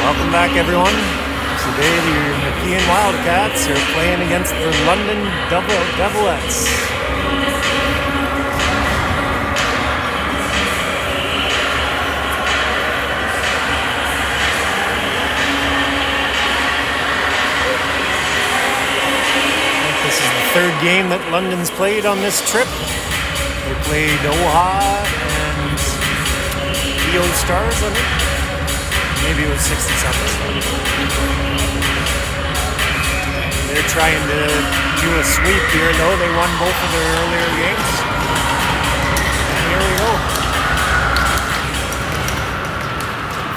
Welcome back, everyone. Today the Nepean Wildcats are playing against the London Devilettes. This is the third game that London's played on this trip. They played OWHL and EO Stars, I think. Maybe it was 67. They're trying to do a sweep here, though. They won both of their earlier games. And here we go.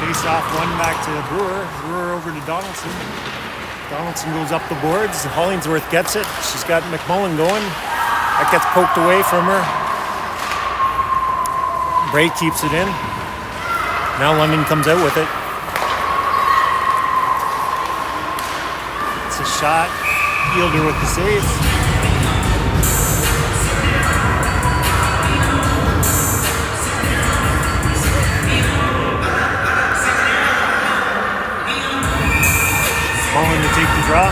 Face off one back to Brewer. Brewer over to Donaldson. Donaldson goes up the boards. Hollingsworth gets it. She's got McMullen going. That gets poked away from her. Bray keeps it in. Now London comes out with it. It's a shot. Fielder with the save. Mullen to take the draw.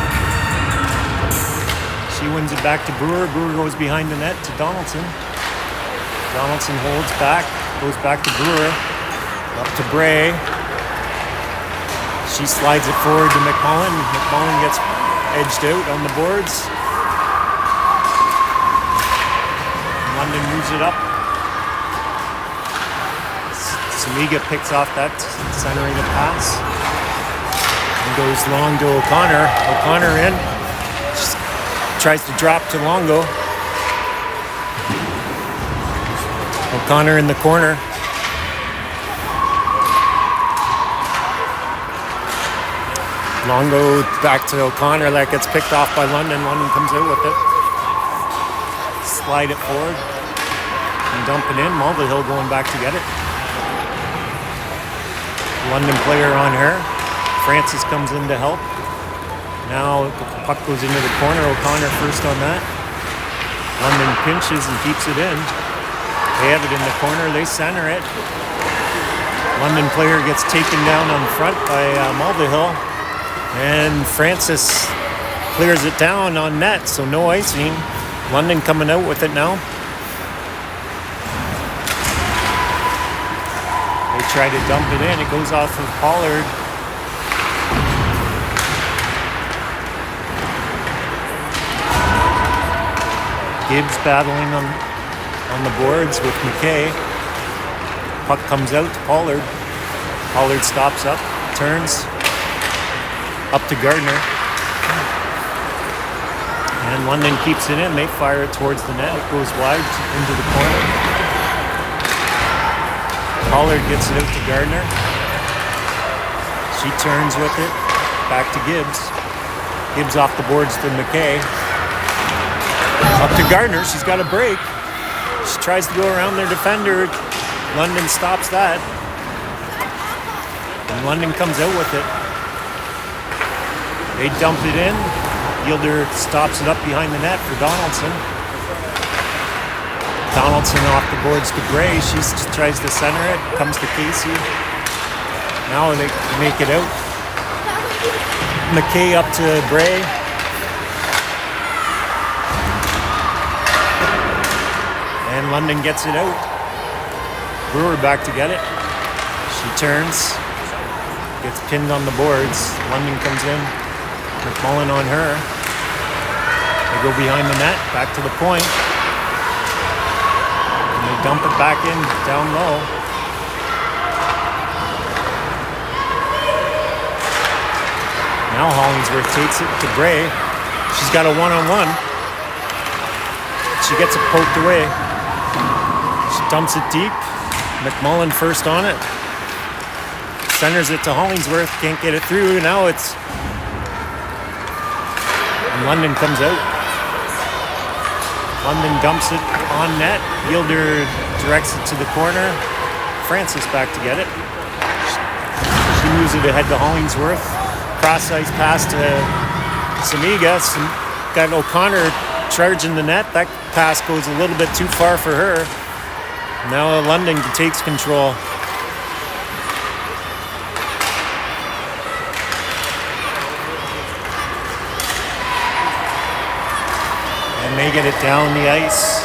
She wins it back to Brewer. Brewer goes behind the net to Donaldson. Donaldson holds back. Goes back to Brewer. Up to Bray. She slides it forward to McMullen. McMullen gets edged out on the boards. London moves it up. Samiga picks off that, centering a pass. And goes long to O'Connor. O'Connor in. Just tries to drop to Longo. O'Connor in the corner. Longo back to O'Connor. That gets picked off by London. London comes out with it. Slide it forward. And dump it in. Mulvihill going back to get it. London player on her. Francis comes in to help. Now the puck goes into the corner. O'Connor first on that. London pinches and keeps it in. They have it in the corner. They center it. London player gets taken down on the front by Mulvihill. And Francis clears it down on net, so no icing. London coming out with it now. They try to dump it in. It goes off of Pollard. Gibbs battling on the boards with McKay. Puck comes out to Pollard. Pollard stops up, turns up to Gardner. And London keeps it in. They fire it towards the net. It goes wide into the corner. Pollard gets it out to Gardner. She turns with it. Back to Gibbs. Gibbs off the boards to McKay. Up to Gardner. She's got a break. She tries to go around their defender. London stops that. And London comes out with it. They dump it in. Yielder stops it up behind the net for Donaldson. Donaldson off the boards to Gray. She tries to center it. Comes to Casey. Now they make it out. McKay up to Bray. And London gets it out. Brewer back to get it. She turns. Gets pinned on the boards. London comes in. McMullen on her. They go behind the net. Back to the point. And they dump it back in down low. Now Hollingsworth takes it to Bray. She's got a one-on-one. She gets it poked away. She dumps it deep. McMullen first on it. Centers it to Hollingsworth. Can't get it through. Now it's... And London comes out. London dumps it on net. Yielder directs it to the corner. Francis back to get it. She moves it ahead to Hollingsworth. Cross ice pass to Samiga. Got O'Connor charging the net. That pass goes a little bit too far for her. Now London takes control. And they get it down the ice.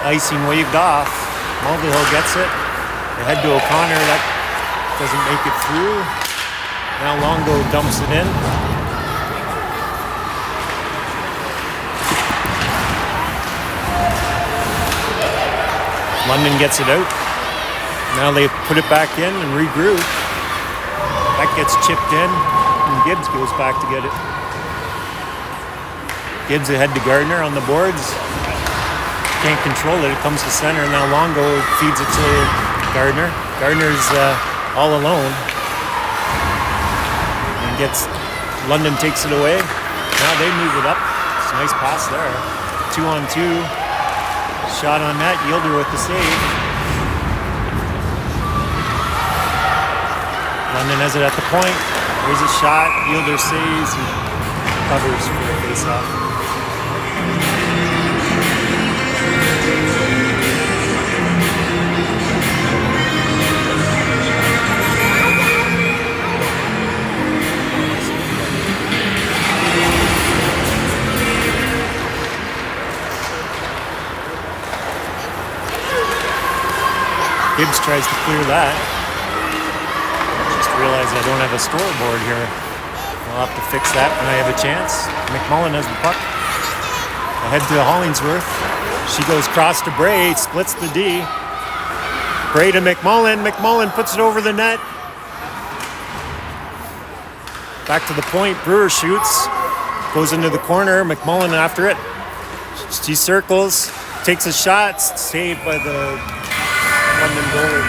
Icing waved off. Mulvihill gets it. They head to O'Connor. That doesn't make it through. Now Longo dumps it in. London gets it out. Now they put it back in and regroup. That gets chipped in, and Gibbs goes back to get it. Gibbs ahead to Gardner on the boards. Can't control it. It comes to center. Now Longo feeds it to Gardner. Gardner's all alone. And London takes it away. Now they move it up. It's a nice pass there. 2-on-2. Shot on net, Yielder with the save. London has it at the point. There's a shot, Yielder saves and covers for the face-off. Gibbs tries to clear that. Just realized I don't have a scoreboard here. I'll have to fix that when I have a chance. McMullen has the puck. Ahead to Hollingsworth. She goes cross to Bray, splits the D. Bray to McMullen. McMullen puts it over the net. Back to the point. Brewer shoots. Goes into the corner. McMullen after it. She circles. Takes a shot. Saved by the Nepean Goal.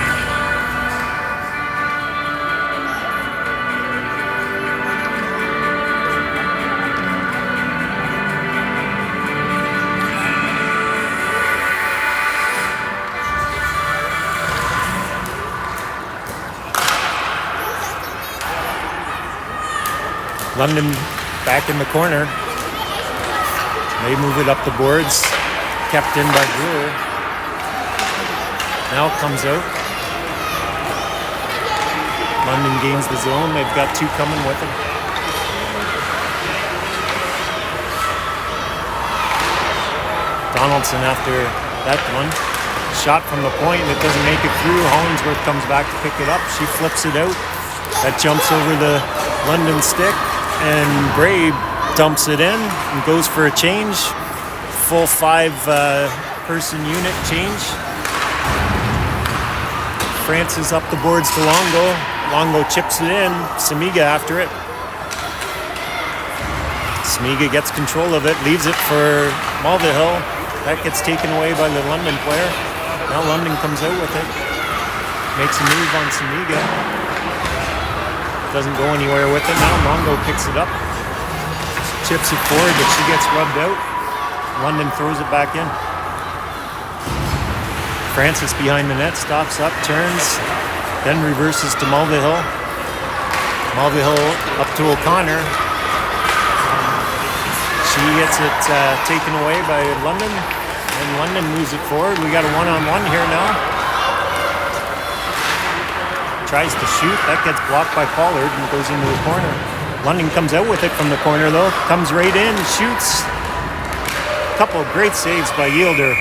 London back in the corner. They move it up the boards. Kept in by Brewer. Now it comes out. London gains the zone. They've got two coming with them. Donaldson after that one. Shot from the point. It doesn't make it through. Hollingsworth comes back to pick it up. She flips it out. That jumps over the London stick. And Bray dumps it in and goes for a change. Full 5-person unit change. Francis up the boards to Longo. Longo chips it in. Samiga after it. Samiga gets control of it. Leaves it for Mulvihill. That gets taken away by the London player. Now London comes out with it. Makes a move on Samiga. Doesn't go anywhere with it now. Longo picks it up. Chips it forward, but she gets rubbed out. London throws it back in. Francis behind the net, stops up, turns, then reverses to Mulvihill. Mulvihill up to O'Connor. She gets it taken away by London, and London moves it forward. We got a one-on-one here now. Tries to shoot, that gets blocked by Pollard and goes into the corner. London comes out with it from the corner though, comes right in, shoots. A couple of great saves by Yielder.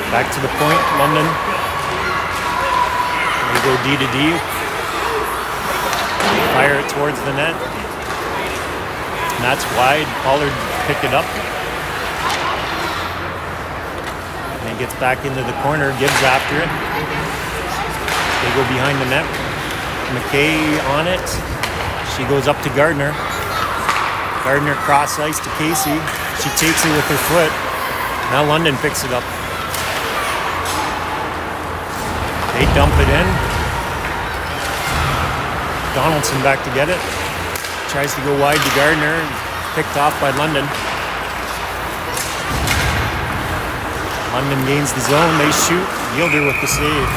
Back to the point, London. They go D to D. Fire it towards the net. And that's wide. Pollard picked it up. And he gets back into the corner. Gibbs after it. They go behind the net. McKay on it. She goes up to Gardner. Gardner cross ice to Casey. She takes it with her foot. Now London picks it up. They dump it in. Donaldson back to get it. Tries to go wide to Gardner. Picked off by London. London gains the zone. They shoot. Yielder with the save.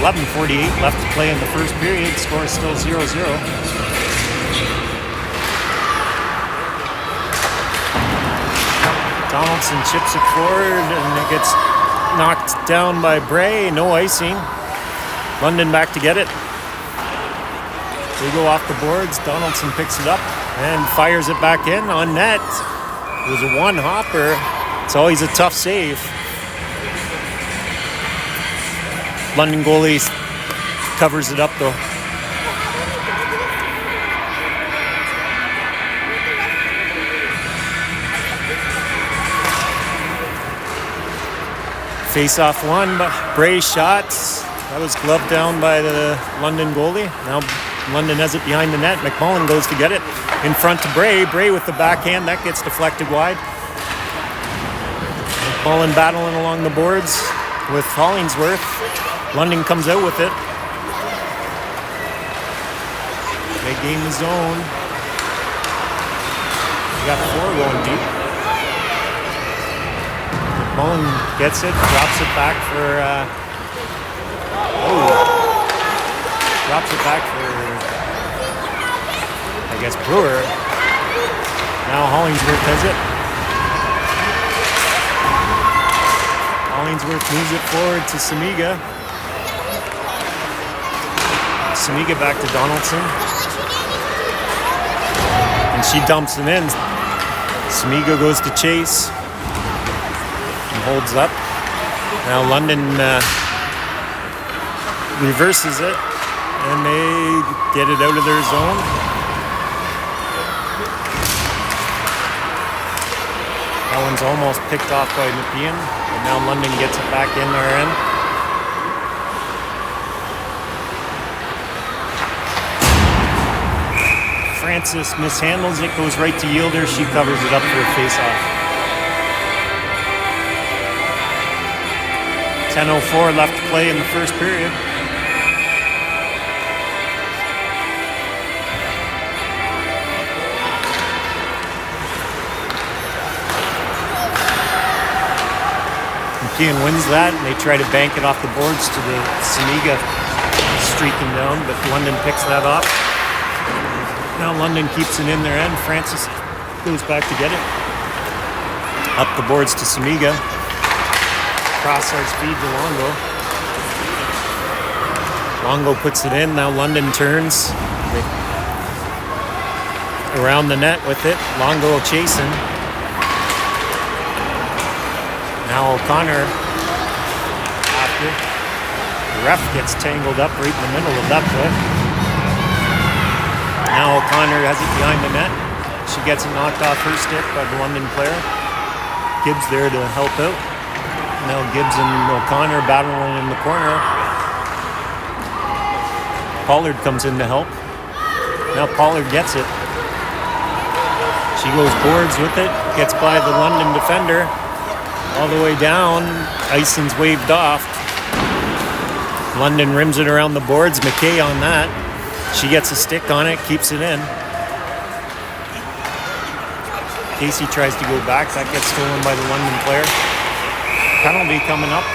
.48 left to play in the first period. Score is still 0-0. Donaldson chips it forward and it gets knocked down by Bray. No icing. London back to get it. They go off the boards. Donaldson picks it up and fires it back in on net. It was a one-hopper. It's always a tough save. London goalie covers it up though. Face-off one, but Bray shots. That was gloved down by the London goalie. Now London has it behind the net. McMullen goes to get it in front to Bray. Bray with the backhand. That gets deflected wide. McMullen battling along the boards with Hollingsworth. London comes out with it. They gain the zone. We got 4 going deep. Mullen gets it, drops it back for drops it back for I guess Brewer. Now Hollingsworth has it. Hollingsworth moves it forward to Samiga. Samiga back to Donaldson. And she dumps it in. Samiga goes to chase. And holds up. Now London reverses it. And they get it out of their zone. That one's almost picked off by Nepean. And now London gets it back in their end. Francis mishandles it, goes right to Yielder. She covers it up for a face-off. 10:04 left to play in the first period. Nepean wins that, and they try to bank it off the boards to the Semiga streaking down, but London picks that off. Now London keeps it in their end. Francis goes back to get it. Up the boards to Semiga. Cross-ice feed to Longo. Longo puts it in. Now London turns around the net with it. Longo chasing. Now O'Connor after. The ref gets tangled up right in the middle of that play. Now O'Connor has it behind the net. She gets it knocked off her stick by the London player. Gibbs there to help out. Now Gibbs and O'Connor battling in the corner. Pollard comes in to help. Now Pollard gets it. She goes boards with it. Gets by the London defender. All the way down. Ison's waved off. London rims it around the boards. McKay on that. She gets a stick on it, keeps it in. Casey tries to go back. That gets stolen by the London player. Penalty coming up.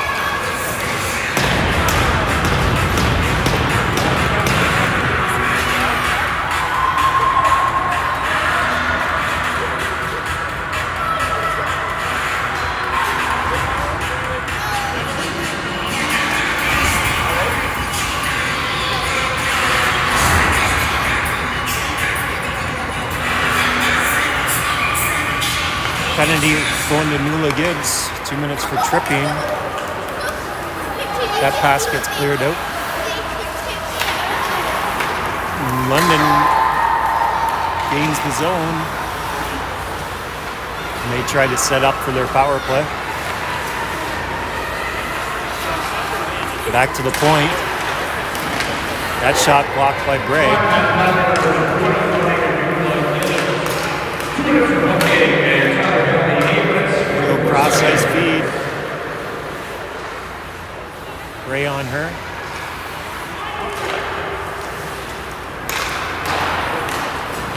Kennedy going to Nuala Gibbs. 2 minutes for tripping. That pass gets cleared out. London gains the zone. And they try to set up for their power play. Back to the point. That shot blocked by Bray. Cross-ice feed. Ray on her.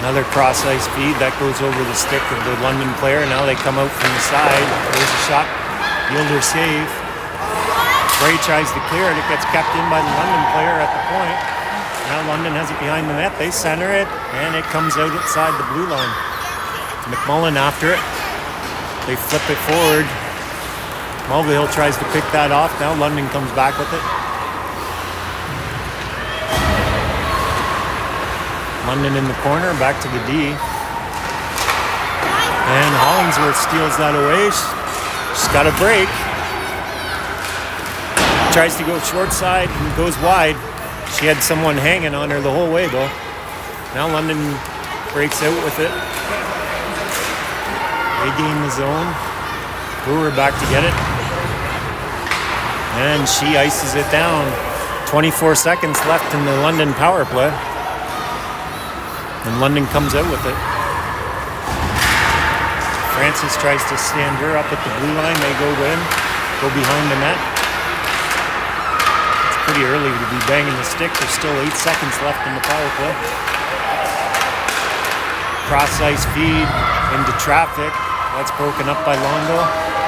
Another cross-ice feed. That goes over the stick of the London player. Now they come out from the side. There's a shot. Yielder save. Ray tries to clear it. It gets kept in by the London player at the point. Now London has it behind the net. They center it, and it comes out outside the blue line. McMullen after it. They flip it forward. Mulvihill tries to pick that off. Now London comes back with it. London in the corner, back to the D. And Hollingsworth steals that away. She's got a break. Tries to go short side and goes wide. She had someone hanging on her the whole way though. Now London breaks out with it. They gain the zone. Brewer back to get it. And she ices it down. 24 seconds left in the London power play. And London comes out with it. Francis tries to stand her up at the blue line. They go behind the net. It's pretty early to be banging the stick. There's still 8 seconds left in the power play. Cross-ice feed into traffic. That's broken up by Longo.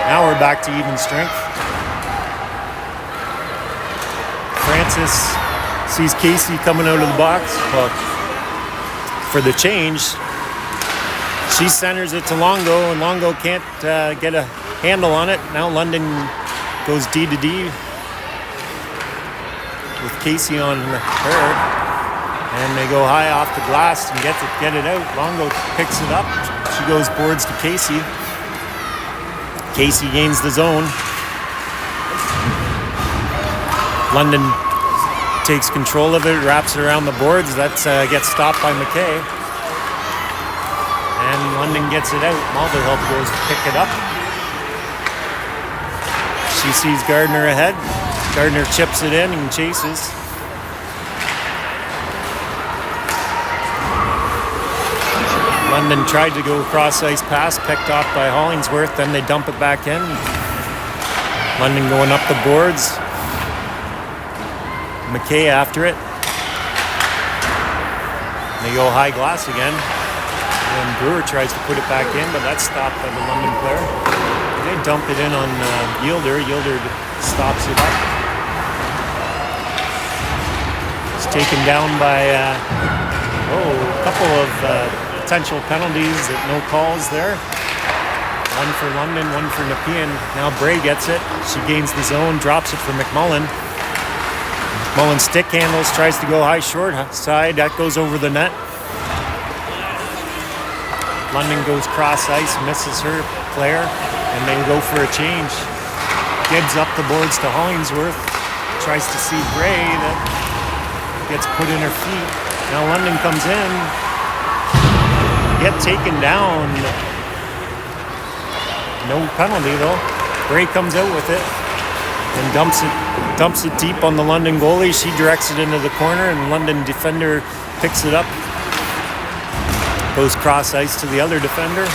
Now we're back to even strength. Francis sees Casey coming out of the box. Well, for the change, she centers it to Longo, and Longo can't get a handle on it. Now London goes D to D with Casey on her, and they go high off the glass and get it out. Longo picks it up. She goes boards to Casey. Casey gains the zone. London takes control of it, wraps it around the boards. That gets stopped by McKay. And London gets it out. Mulvihill goes to pick it up. She sees Gardner ahead. Gardner chips it in and chases. London tried to go cross-ice pass, picked off by Hollingsworth, then they dump it back in. London going up the boards. McKay after it. They go high glass again. And Brewer tries to put it back in, but that's stopped by the London player. They dump it in on Yielder. Yielder stops it up. It's taken down by a couple of potential penalties that no calls there. One for London, one for Nepean. Now Bray gets it. She gains the zone, drops it for McMullen. McMullen stick handles, tries to go high short side. That goes over the net. London goes cross ice, misses her player, and they go for a change. Gibbs up the boards to Hollingsworth. Tries to see Bray. That gets put in her feet. Now London comes in. Get taken down. No penalty though. Bray comes out with it and dumps it deep on the London goalie. She directs it into the corner and London defender picks it up. Goes cross ice to the other defender.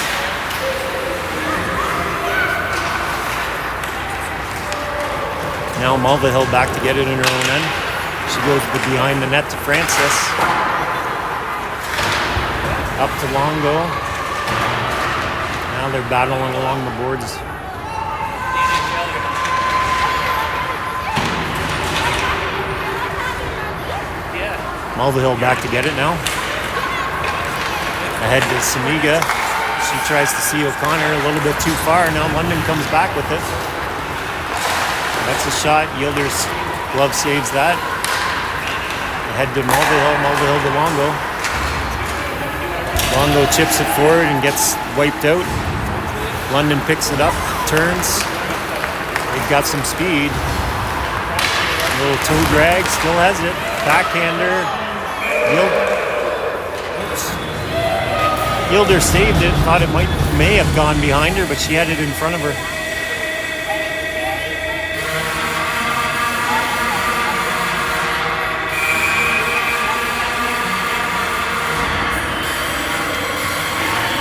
Now Mulvihill back to get it in her own end. She goes behind the net to Francis. Up to Longo. Now they're battling along the boards. Mulvihill back to get it now. Ahead to Samiga. She tries to see O'Connor a little bit too far. Now London comes back with it. That's a shot. Yielder's glove saves that. Ahead to Mulvihill. Mulvihill to Longo. Longo chips it forward and gets wiped out. London picks it up, turns. They've got some speed. A little toe drag, still has it. Backhander. Yielder saved it, thought it may have gone behind her, but she had it in front of her.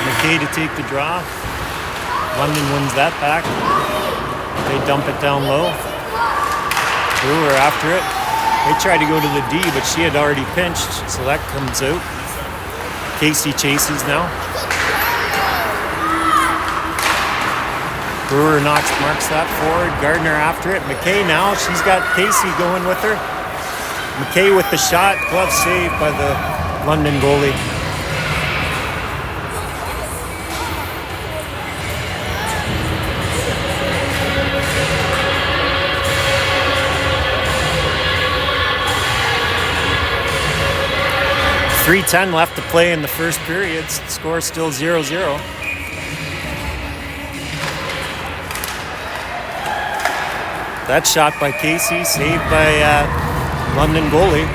McKay to take the draw. London wins that back. They dump it down low. Brewer after it. They tried to go to the D, but she had already pinched, so that comes out. Casey chases now. Brewer marks that forward. Gardner after it. McKay now. She's got Casey going with her. McKay with the shot. Glove saved by the London goalie. .310 left to play in the first period. Score still 0-0. That shot by Casey, saved by London goalie.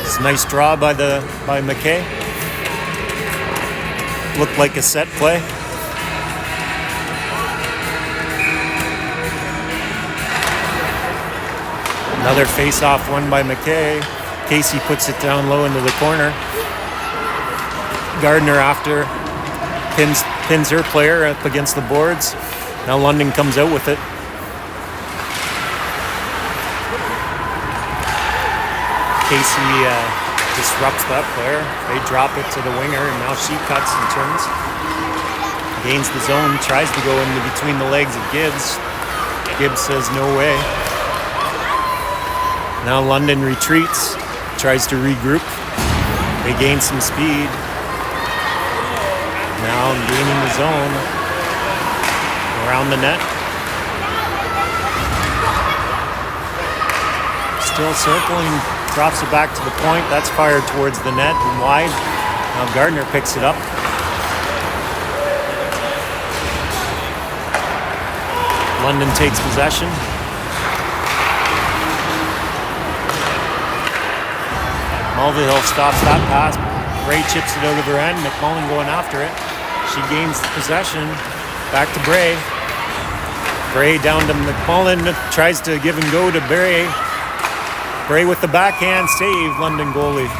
It's a nice draw by McKay. Looked like a set play. Another face-off won by McKay. Casey puts it down low into the corner. Gardner after pins her player up against the boards. Now London comes out with it. Casey disrupts that player. They drop it to the winger, and now she cuts and turns. Gains the zone, tries to go in between the legs of Gibbs. Gibbs says no way. Now London retreats. Tries to regroup. They gain some speed. Now gaining the zone. Around the net. Still circling. Drops it back to the point. That's fired towards the net and wide. Now Gardner picks it up. London takes possession. Mulvihill stops that pass. Bray chips it out of her end. McMullen going after it. She gains the possession. Back to Bray. Bray down to McMullen. Tries to give and go to Bray. Bray with the backhand save. London goalie.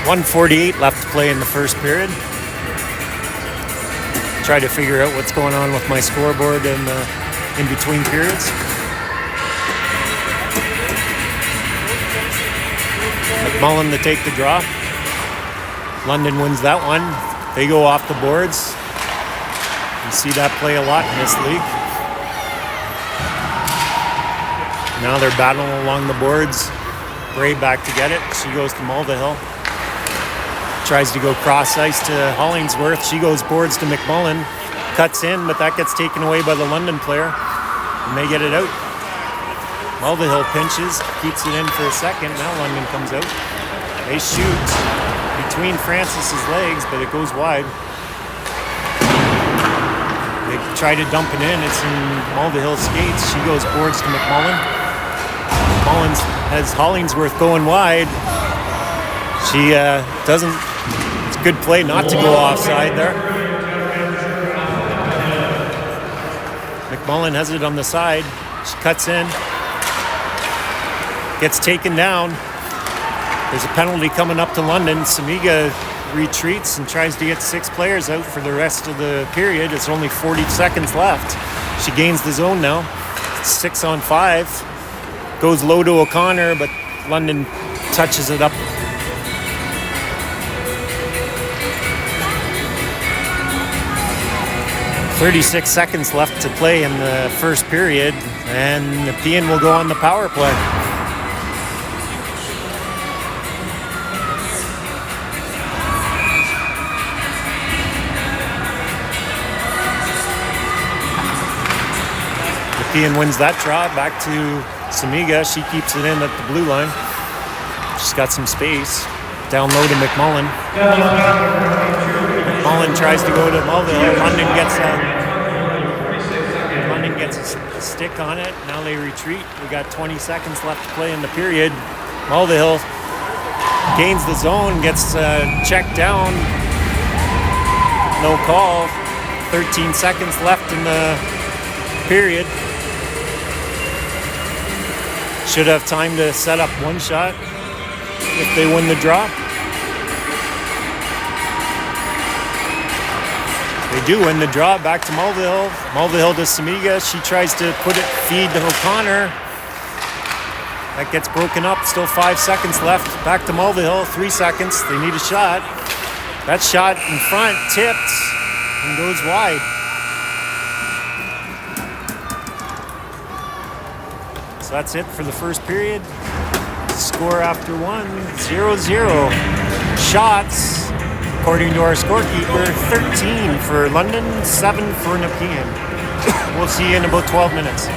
1:48 left to play in the first period. Try to figure out what's going on with my scoreboard in between periods. McMullen to take the draw. London wins that one. They go off the boards. You see that play a lot in this league. Now they're battling along the boards. Bray back to get it. She goes to Mulvihill. Tries to go cross ice to Hollingsworth. She goes boards to McMullen. Cuts in, but that gets taken away by the London player. And they get it out. Mulvihill pinches. Keeps it in for a second. Now London comes out. They shoot between Francis's legs, but it goes wide. They try to dump it in. It's in Mulvihill's skates. She goes boards to McMullen. McMullen has Hollingsworth going wide. She doesn't. It's a good play not to go offside there. McMullen has it on the side. She cuts in. Gets taken down. There's a penalty coming up to London. Samiga retreats and tries to get 6 players out for the rest of the period. It's only 40 seconds left. She gains the zone now. 6-on-5. Goes low to O'Connor, but London touches it up. "36 seconds left to play in the first period, and Nepean will go on the power play. Nepean wins that draw. Back to Samiga. She keeps it in at the blue line. She's got some space. Down low to McMullen. McMullen tries to go to Mulvihill. London gets a stick on it. Now they retreat. We got 20 seconds left to play in the period. Mulvihill gains the zone, gets checked down. No call. 13 seconds left in the period. Should have time to set up one shot if they win the draw. They do win the draw. Back to Mulvihill. Mulvihill to Samiga. She tries to feed to O'Connor. That gets broken up. Still 5 seconds left. Back to Mulvihill. 3 seconds. They need a shot. That shot in front tipped and goes wide. So that's it for the first period. Score after one, 0-0. Shots, according to our scorekeeper, 13 for London, 7 for Nepean. We'll see you in about 12 minutes.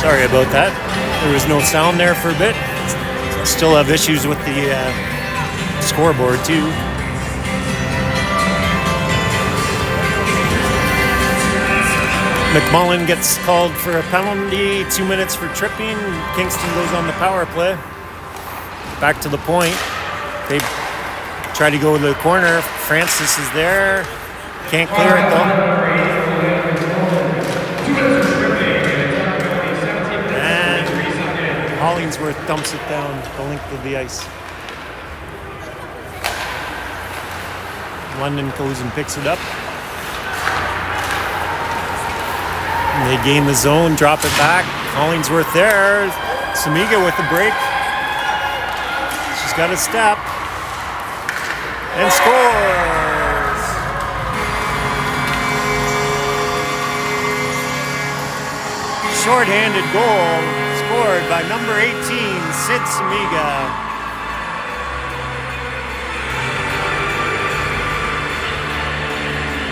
Sorry about that. There was no sound there for a bit. Still have issues with the scoreboard too. McMullen gets called for a penalty, 2 minutes for tripping. Kingston goes on the power play. Back to the point. They try to go to the corner. Francis is there. Can't clear it though. And Hollingsworth dumps it down the length of the ice. London goes and picks it up. And they gain the zone, drop it back. Hollingsworth there. Samiga with the break. She's got a step. And scores! Short-handed goal scored by number 18, Sid Samiga.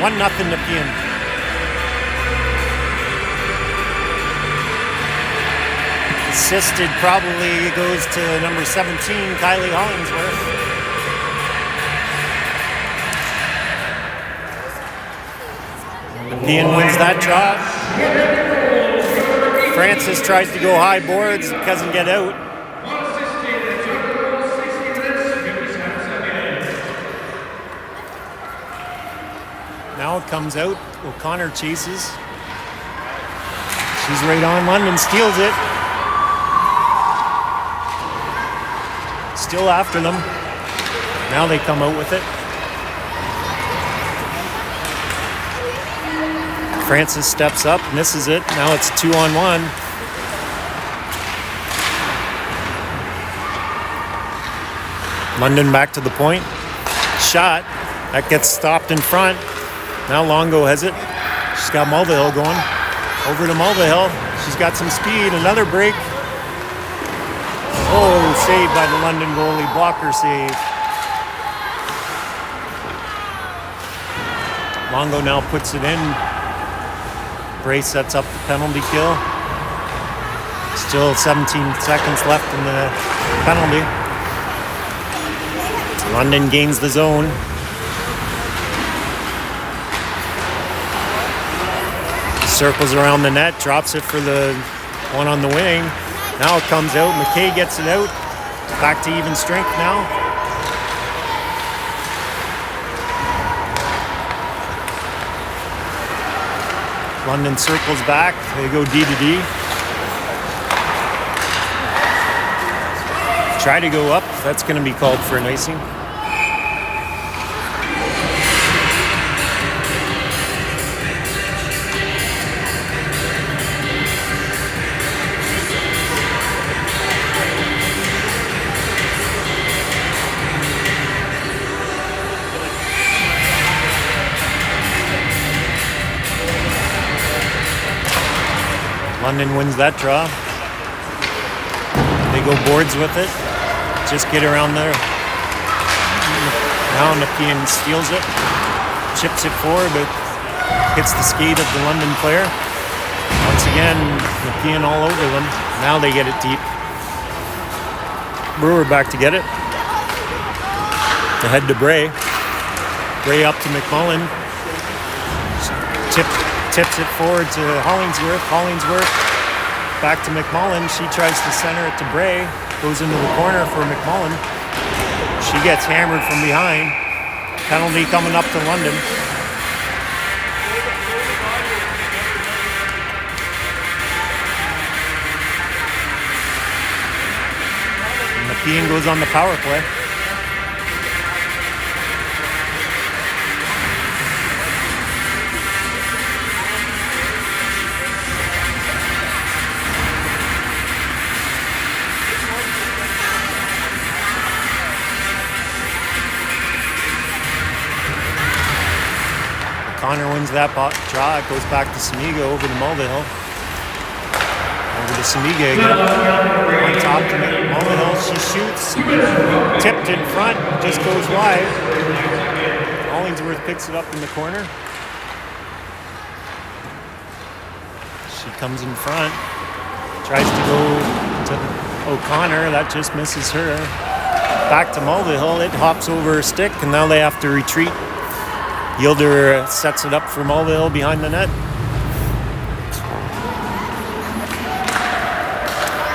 1-0 Nepean. Assisted probably goes to number 17, Kylie Hollingsworth. Nepean wins that draw. Francis tries to go high boards, doesn't get out. Now it comes out. O'Connor chases. She's right on. London steals it. Still after them. Now they come out with it. Francis steps up, misses it. Now it's 2-on-1. London back to the point. Shot. That gets stopped in front. Now Longo has it. She's got Mulvihill going. Over to Mulvihill. She's got some speed. Another break. Oh, saved by the London goalie. Blocker save. Longo now puts it in. Bray sets up the penalty kill. Still 17 seconds left in the penalty. London gains the zone. Circles around the net, drops it for the one on the wing. Now it comes out. McKay gets it out. Back to even strength now. London circles back. They go D to D. Try to go up. That's going to be called for an icing. London wins that draw. They go boards with it. Just get around there. Now Nepean steals it. Chips it forward, but hits the skate of the London player. Once again, Nepean all over them. Now they get it deep. Brewer back to get it. Ahead to Bray. Bray up to McMullen. Tips it forward to Hollingsworth. Hollingsworth back to McMullen. She tries to center it to Bray. Goes into the corner for McMullen. She gets hammered from behind. Penalty coming up to London. And Nepean goes on the power play. Connor wins that draw. It goes back to Samiga over to Mulvihill. Over to Samiga again. On top to Mulvihill. She shoots. Tipped in front. Just goes wide. Hollingsworth picks it up in the corner. She comes in front. Tries to go to O'Connor. That just misses her. Back to Mulvihill. It hops over her stick, and now they have to retreat. Yielder sets it up for Mulvihill behind the net.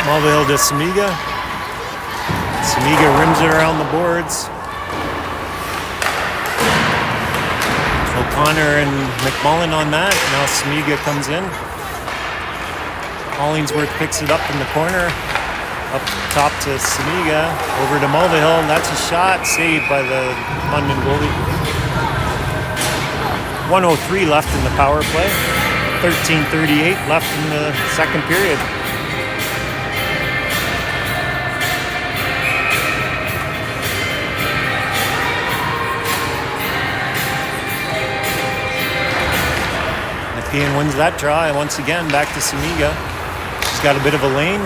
Mulvihill to Samiga. Samiga rims it around the boards. O'Connor and McMullen on that. Now Samiga comes in. Hollingsworth picks it up in the corner. Up top to Samiga. Over to Mulvihill. That's a shot saved by the London goalie. 1:03 left in the power play. 13:38 left in the second period. Nepean wins that draw, and once again back to Samiga. She's got a bit of a lane.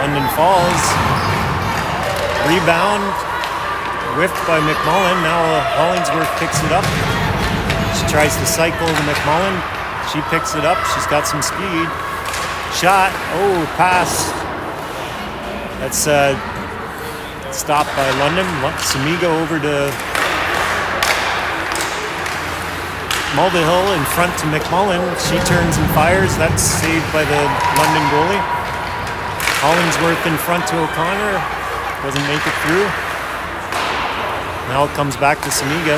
London falls. Rebound. Whiffed by McMullen. Now Hollingsworth picks it up. She tries to cycle to McMullen. She picks it up. She's got some speed. Shot. Oh, pass. That's stopped by London. Samiga over to Mulvihill in front to McMullen. She turns and fires. That's saved by the London goalie. Hollingsworth in front to O'Connor. Doesn't make it through. Now it comes back to Samiga.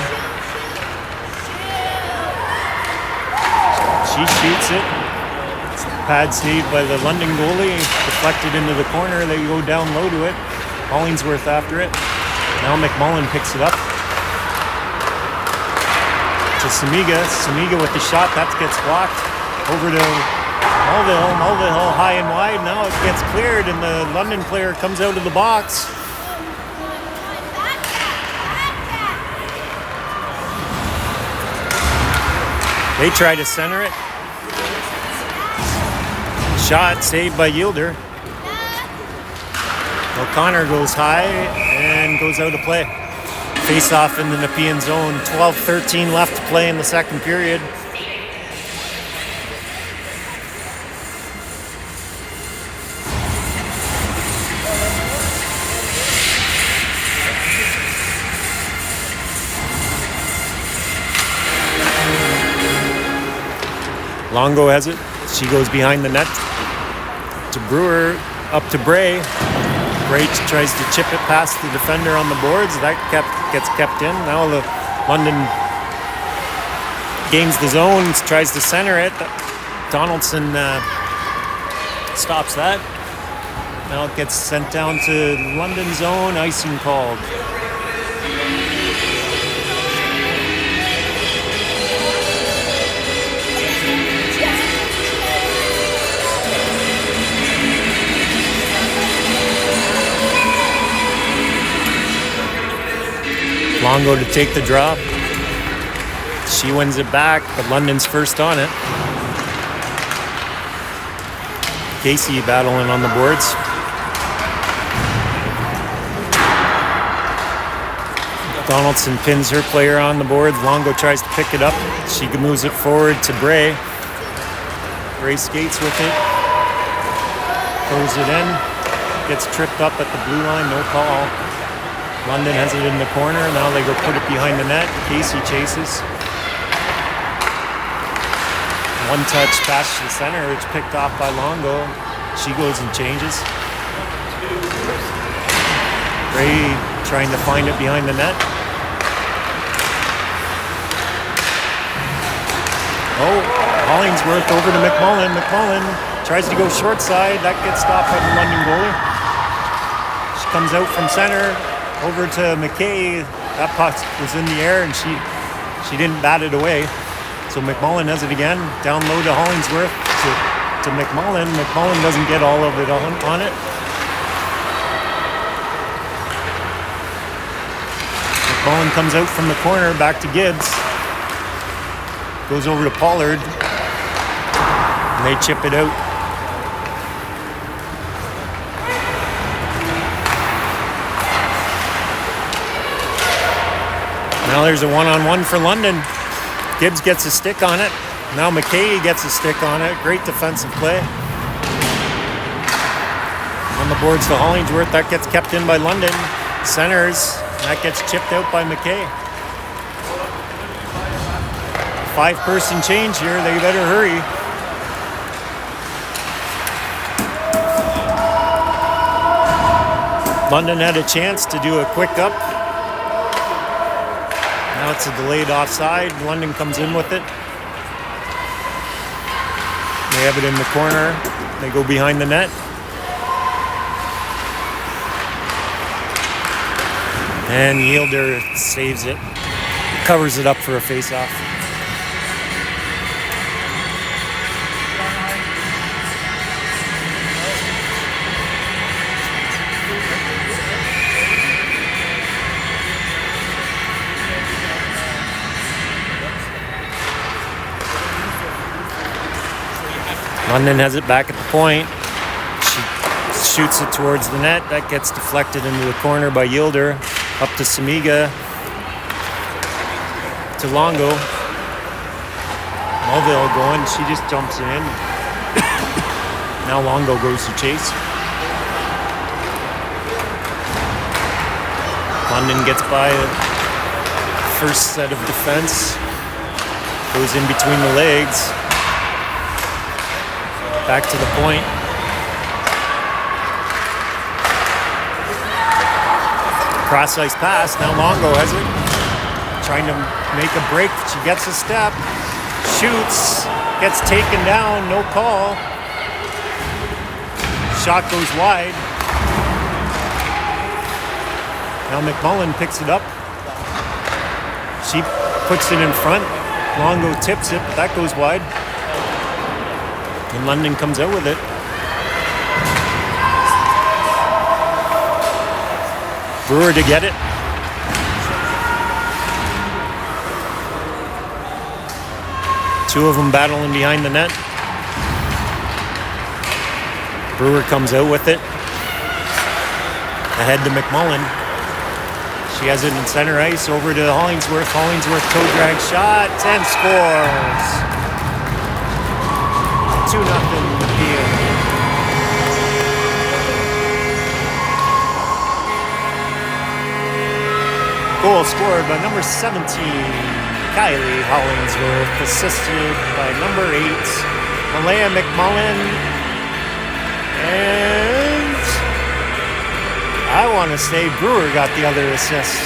She shoots it. Pad saved by the London goalie. Deflected into the corner. They go down low to it. Hollingsworth after it. Now McMullen picks it up. To Samiga. Samiga with the shot. That gets blocked. Over to Mulvihill. Mulvihill high and wide. Now it gets cleared and the London player comes out of the box. They try to center it. Shot saved by Yielder. O'Connor goes high and goes out of play. Face off in the Nepean zone. 12-13 left to play in the second period. Longo has it. She goes behind the net to Brewer, up to Bray. Bray tries to chip it past the defender on the boards. That gets kept in. Now the London gains the zone, tries to center it. Donaldson stops that. Now it gets sent down to London zone. Icing called. Longo to take the drop. She wins it back, but London's first on it. Casey battling on the boards. Donaldson pins her player on the boards. Longo tries to pick it up. She moves it forward to Bray. Bray skates with it. Throws it in. Gets tripped up at the blue line, no call. London has it in the corner. Now they go put it behind the net. Casey chases. One touch pass to the center. It's picked off by Longo. She goes and changes. Bray trying to find it behind the net. Oh, Hollingsworth over to McMullen. McMullen tries to go short side. That gets stopped by the London goalie. She comes out from center. Over to McKay. That puck was in the air and she didn't bat it away. So McMullen has it again. Down low to Hollingsworth to McMullen. McMullen doesn't get all of it on it. McMullen comes out from the corner back to Gibbs. Goes over to Pollard. And they chip it out. Now there's a one-on-one for London. Gibbs gets a stick on it. Now McKay gets a stick on it. Great defensive play. On the boards to Hollingsworth. That gets kept in by London. Centers. That gets chipped out by McKay. 5-person change here. They better hurry. London had a chance to do a quick up. Now it's a delayed offside. London comes in with it. They have it in the corner. They go behind the net. And Yielder saves it. Covers it up for a face-off. London has it back at the point. She shoots it towards the net. That gets deflected into the corner by Yielder. Up to Samiga. To Longo. Mulvihill going. She just jumps in. Now Longo goes to chase. London gets by the first set of defense. Goes in between the legs. Back to the point. Cross-ice pass. Now Longo has it. Trying to make a break. She gets a step. Shoots. Gets taken down. No call. Shot goes wide. Now McMullen picks it up. She puts it in front. Longo tips it. That goes wide. And London comes out with it. Brewer to get it. Two of them battling behind the net. Brewer comes out with it. Ahead to McMullen. She has it in center ice over to Hollingsworth. Hollingsworth toe drag shot and scores. 2-0 Nepean. Goal scored by number 17, Kylie Hollingsworth, assisted by number 8, Malaya McMullen, and I want to say Brewer got the other assist,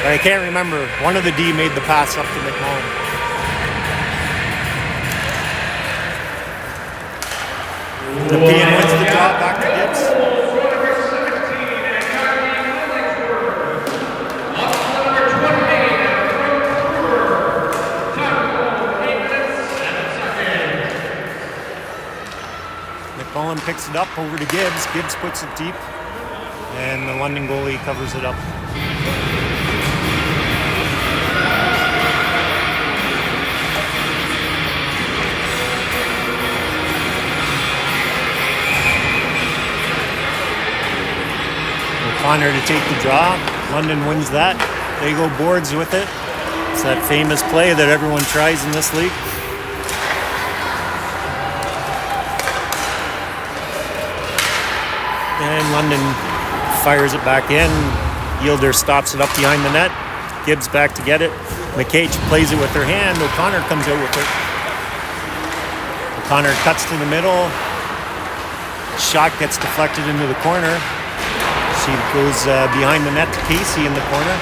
but I can't remember. One of the D made the pass up to McMullen. Nepean wins the draw, back to Gibbs. McMullen picks it up over to Gibbs. Gibbs puts it deep, and the London goalie covers it up. Connor to take the draw. London wins that. They go boards with it. It's that famous play that everyone tries in this league. And London fires it back in. Yielder stops it up behind the net. Gibbs back to get it. McCage plays it with her hand. O'Connor comes out with it. O'Connor cuts to the middle. Shot gets deflected into the corner. She goes behind the net to Casey in the corner.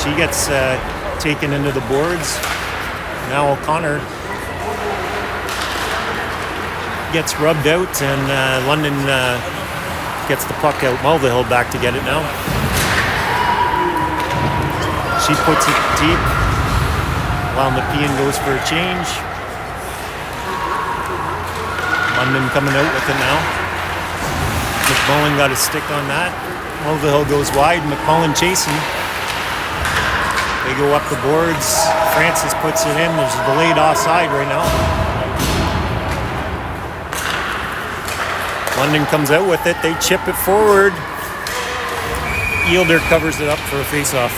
She gets taken into the boards. Now O'Connor gets rubbed out, and London gets the puck out. Mulvihill back to get it now. She puts it deep while Nepean goes for a change. London coming out with it now. McMullen got a stick on that. Mulvihill goes wide. McMullen chasing. They go up the boards. Francis puts it in. There's a delayed offside right now. London comes out with it. They chip it forward. Yielder covers it up for a face-off.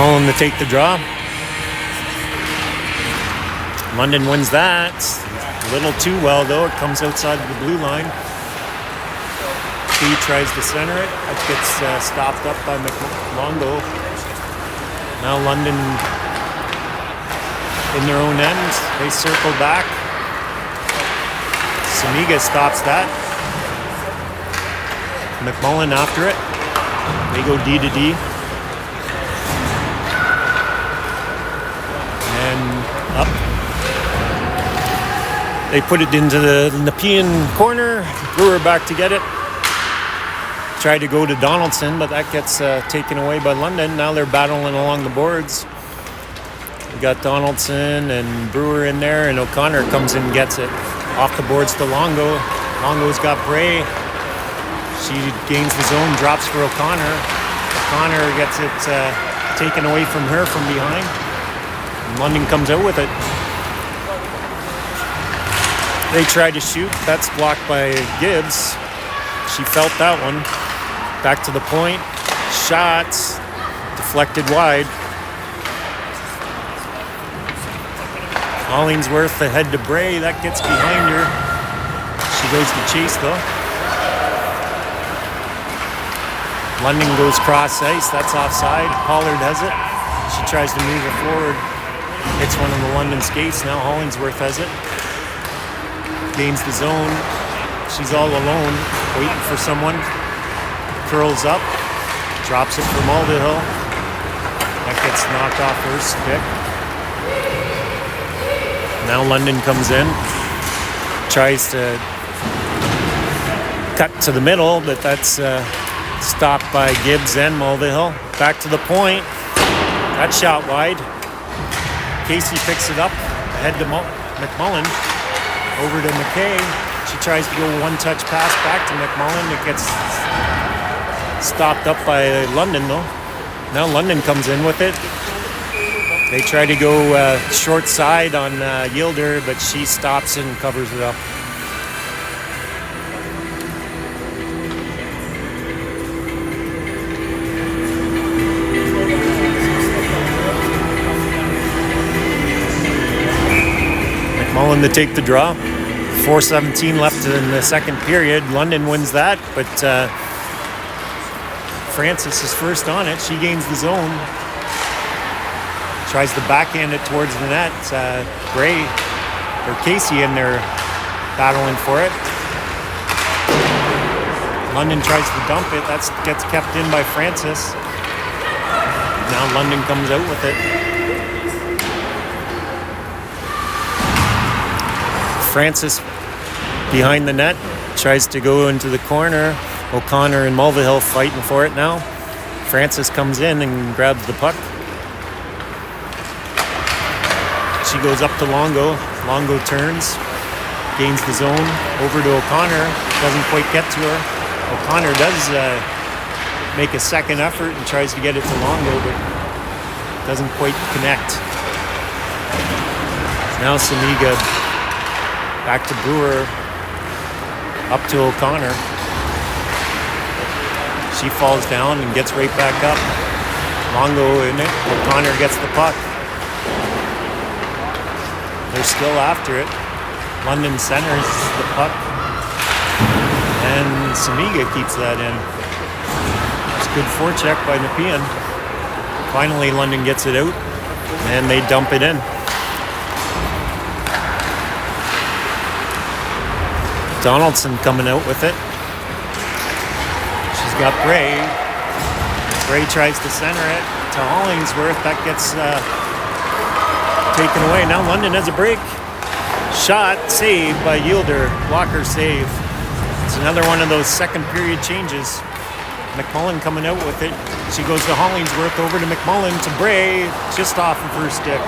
McMullen to take the draw. London wins that. A little too well though. It comes outside of the blue line. He tries to center it. It gets stopped up by Longo. Now London in their own end. They circle back. Samiga stops that. McMullen after it. They go D to D. And up. They put it into the Nepean corner. Brewer back to get it. Tried to go to Donaldson, but that gets taken away by London. Now they're battling along the boards. We got Donaldson and Brewer in there, and O'Connor comes in and gets it. Off the boards to Longo. Longo's got Bray. She gains the zone, drops for O'Connor. O'Connor gets it taken away from her from behind. And London comes out with it. They try to shoot. That's blocked by Gibbs. She felt that one. Back to the point. Shots. Deflected wide. Hollingsworth ahead to Bray. That gets behind her. She goes to chase though. London goes cross ice. That's offside. Pollard has it. She tries to move it forward. Hits one of the London skates. Now Hollingsworth has it. Gains the zone. She's all alone, waiting for someone. Curls up. Drops it for Mulvihill. That gets knocked off her stick. Now London comes in. Tries to cut to the middle, but that's stopped by Gibbs and Mulvihill. Back to the point. That shot wide. Casey picks it up. Ahead to McMullen. Over to McKay. She tries to go one-touch pass back to McMullen. It gets stopped up by London, though. Now London comes in with it. They try to go short side on Yielder, but she stops and covers it up. McMullen to take the draw. 4:17 left in the second period. London wins that, but Francis is first on it. She gains the zone. Tries to backhand it towards the net. Gray or Casey in there battling for it. London tries to dump it. That gets kept in by Francis. Now London comes out with it. Francis behind the net, tries to go into the corner. O'Connor and Mulvihill fighting for it now. Francis comes in and grabs the puck. She goes up to Longo. Longo turns, gains the zone, over to O'Connor. Doesn't quite get to her. O'Connor does make a second effort and tries to get it to Longo, but doesn't quite connect. Now Samiga back to Brewer, up to O'Connor. She falls down and gets right back up. Longo in it. O'Connor gets the puck. They're still after it. London centers the puck. And Samiga keeps that in. It's a good forecheck by Nepean. Finally, London gets it out. And they dump it in. Donaldson coming out with it. She's got Bray. Bray tries to center it to Hollingsworth. That gets taken away. Now London has a break. Shot, saved by Yielder. Blocker save. It's another one of those second period changes. McMullen coming out with it. She goes to Hollingsworth, over to McMullen, to Bray, just off of her stick.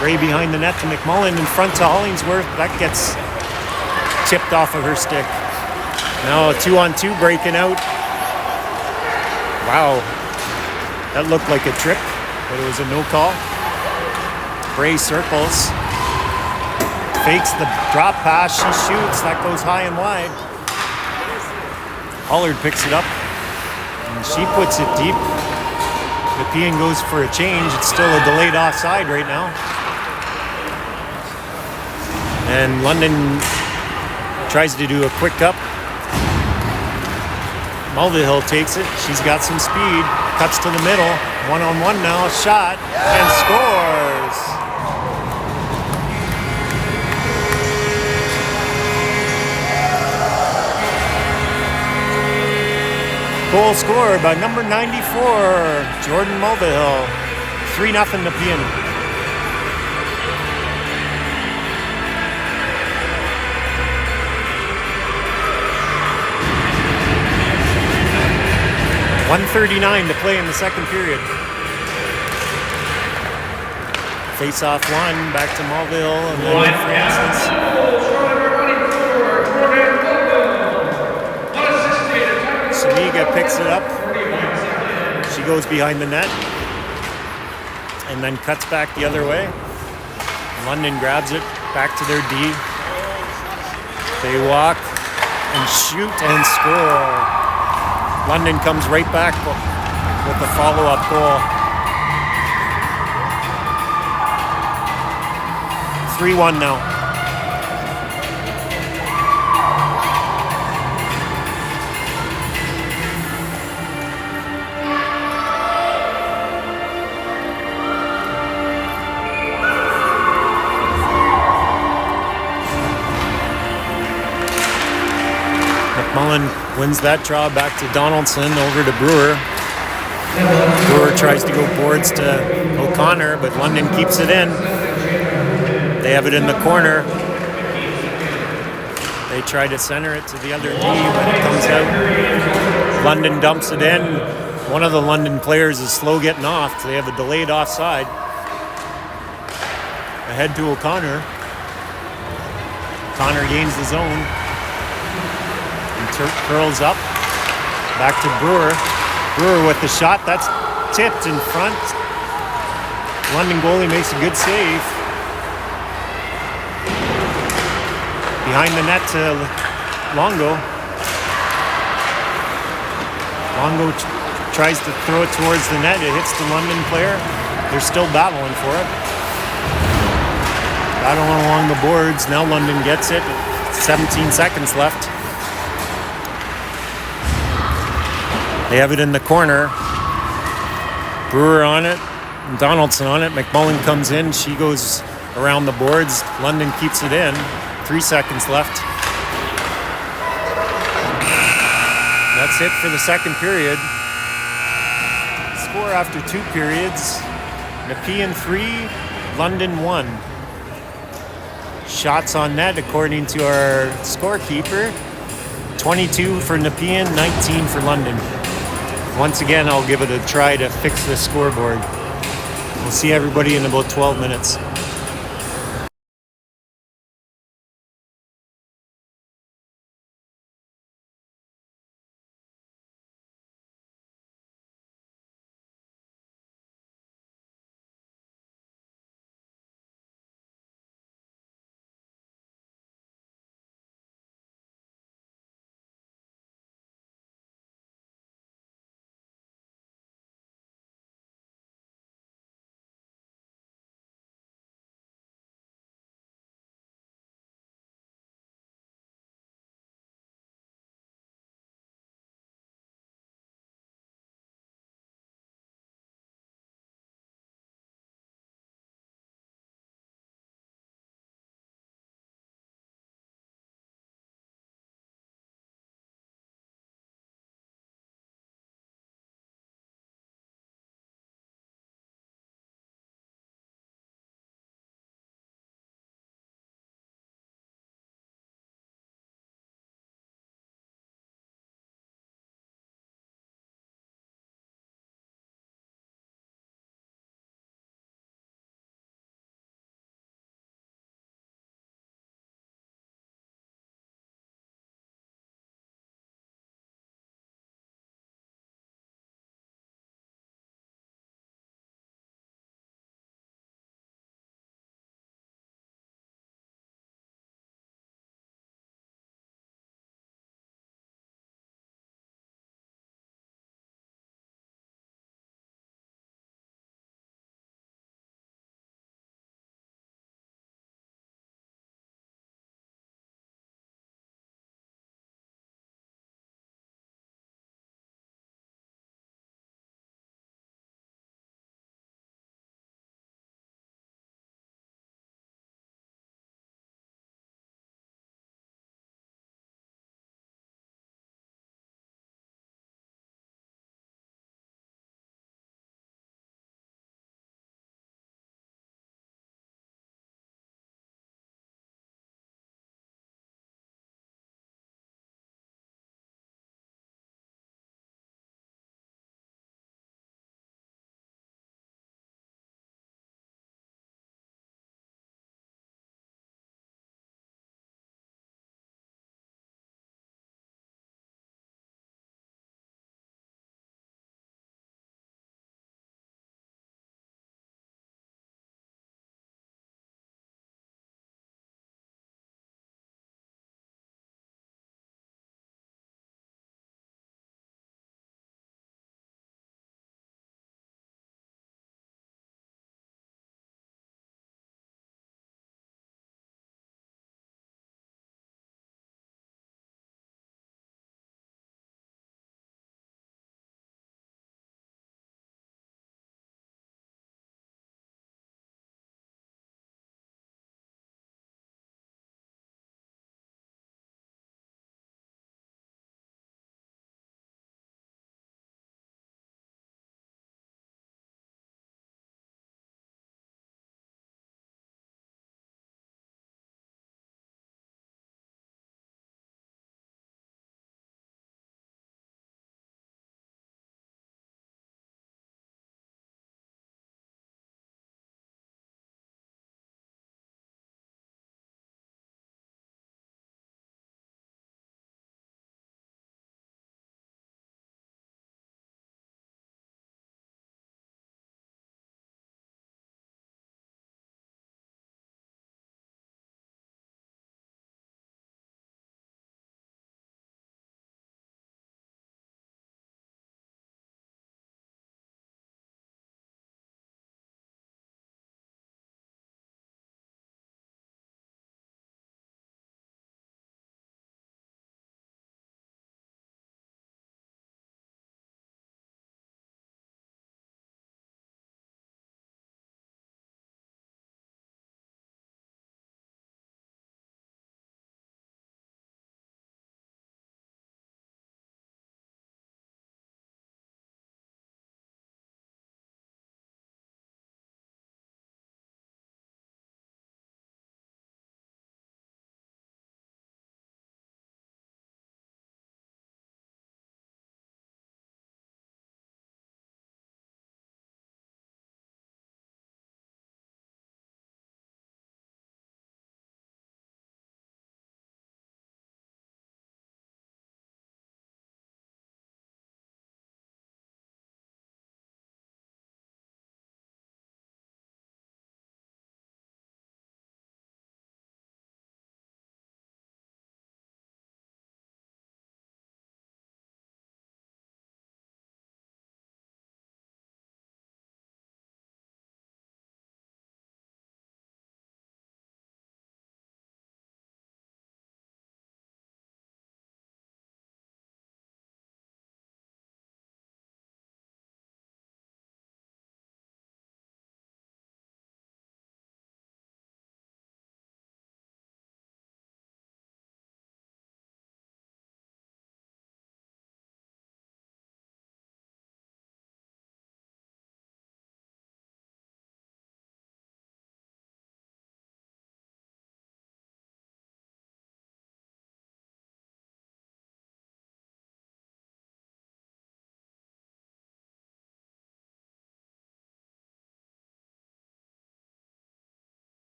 Bray behind the net to McMullen, in front to Hollingsworth. That gets tipped off of her stick. Now a 2-on-2 breaking out. Wow. That looked like a trip, but it was a no call. Bray circles. Fakes the drop pass. She shoots. That goes high and wide. Pollard picks it up. And she puts it deep. Nepean goes for a change. It's still a delayed offside right now. And London tries to do a quick up. Mulvihill takes it. She's got some speed. Cuts to the middle. One-on-one now. Shot. And scores. Goal scored by number 94, Jordan Mulvihill. 3-0 Nepean. .139 to play in the second period. Face-off one, back to Mulvihill, and then Francis. Samiga picks it up. She goes behind the net and then cuts back the other way. London grabs it, back to their D. They walk and shoot and score. London comes right back with the follow-up goal. 3-1 now. Mullen wins that draw back to Donaldson, over to Brewer. Brewer tries to go boards to O'Connor, but London keeps it in. They have it in the corner. They try to center it to the other D, but it comes out. London dumps it in. One of the London players is slow getting off, so they have a delayed offside. Ahead to O'Connor. O'Connor gains the zone. Curls up, back to Brewer. Brewer with the shot, that's tipped in front. London goalie makes a good save. Behind the net to Longo. Longo tries to throw it towards the net. It hits the London player. They're still battling for it. Battling along the boards. Now London gets it. 17 seconds left. They have it in the corner. Brewer on it. Donaldson on it. McMullen comes in. She goes around the boards. London keeps it in. 3 seconds left. That's it for the second period. Score after 2 periods. Nepean 3, London 1. Shots on net according to our scorekeeper. 22 for Nepean, 19 for London. Once again, I'll give it a try to fix the scoreboard. We'll see everybody in about 12 minutes.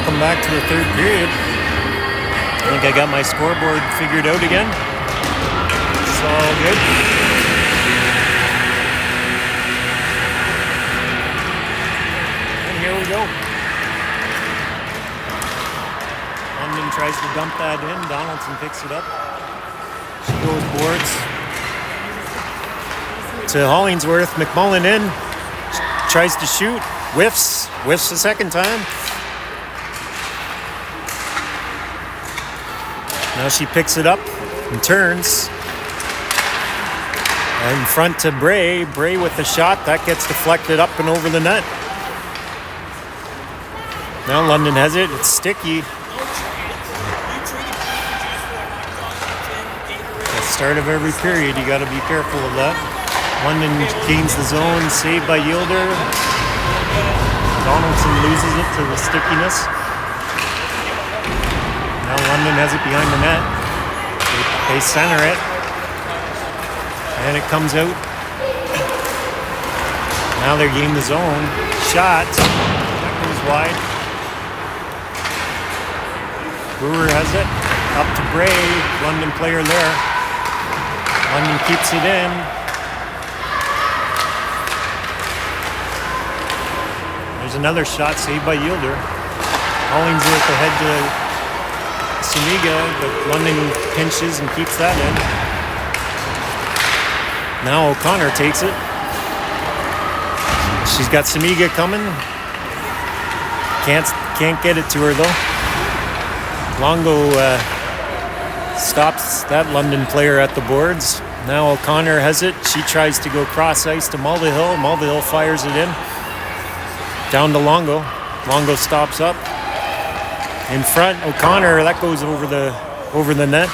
Welcome back to the third period. I think I got my scoreboard figured out again. It's all good. And here we go. London tries to dump that in. Donaldson picks it up. She goes boards to Hollingsworth. McMullen in. Tries to shoot. Whiffs the second time. Now she picks it up and turns. In front to Bray. Bray with the shot. That gets deflected up and over the net. Now London has it. It's sticky. At the start of every period, you got to be careful of that. London gains the zone. Saved by Yielder. Donaldson loses it to the stickiness. Now London has it behind the net. They center it. And it comes out. Now they're gaining the zone. Shot. That goes wide. Brewer has it. Up to Bray. London player there. London keeps it in. There's another shot saved by Yielder. Hollingsworth ahead to Samiga, but London pinches and keeps that in. Now O'Connor takes it. She's got Samiga coming. Can't get it to her though. Longo stops that London player at the boards. Now O'Connor has it. She tries to go cross ice to Mulvihill. Mulvihill fires it in. Down to Longo. Longo stops up. In front, O'Connor, that goes over the net.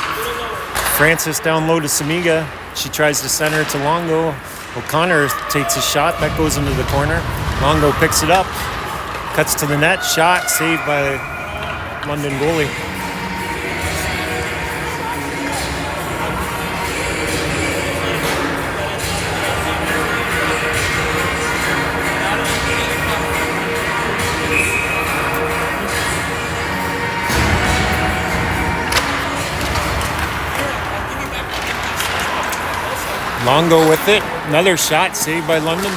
Francis down low to Samiga. She tries to center it to Longo. O'Connor takes a shot. That goes into the corner. Longo picks it up. Cuts to the net. Shot saved by London goalie. Longo with it. Another shot saved by London.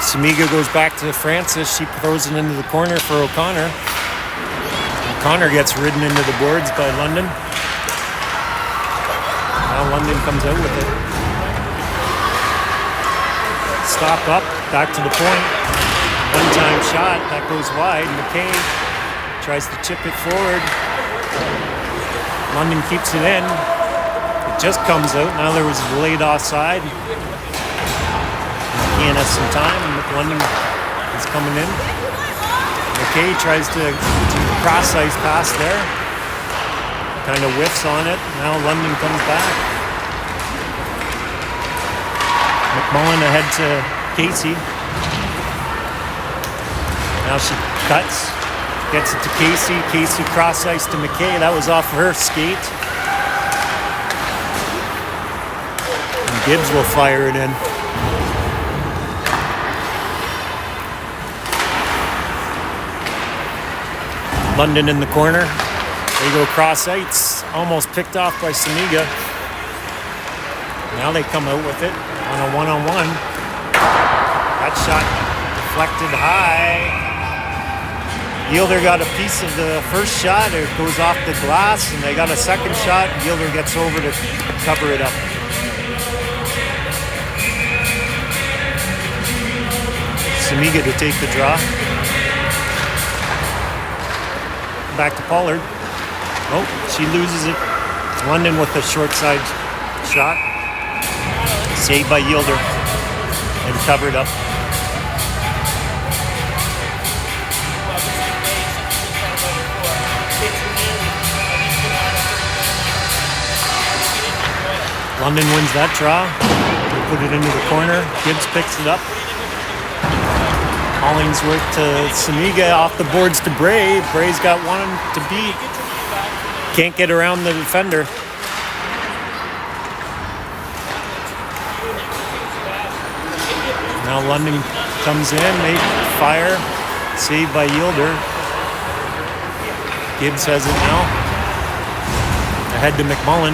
Samiga goes back to Francis. She throws it into the corner for O'Connor. O'Connor gets ridden into the boards by London. Now London comes out with it. Stop up. Back to the point. One-time shot. That goes wide. McKay tries to chip it forward. London keeps it in. Just comes out. Now there was a delayed offside. McKeon has some time. London is coming in. McKay tries to cross ice pass there. Kind of whiffs on it. Now London comes back. McMullen ahead to Casey. Now she cuts. Gets it to Casey. Casey cross ice to McKay. That was off her skate. Gibbs will fire it in. London in the corner. They go cross ice. Almost picked off by Samiga. Now they come out with it on a one-on-one. That shot deflected high. Yielder got a piece of the first shot. It goes off the glass, and they got a second shot. Yielder gets over to cover it up. Samiga to take the draw. Back to Pollard. Oh, she loses it. London with the short side shot. Saved by Yielder and covered up. London wins that draw. They put it into the corner. Gibbs picks it up. Hollingsworth to Samiga, off the boards to Bray. Bray's got one to beat. Can't get around the defender. Now London comes in, they fire. Saved by Yielder. Gibbs has it now. Ahead to McMullen.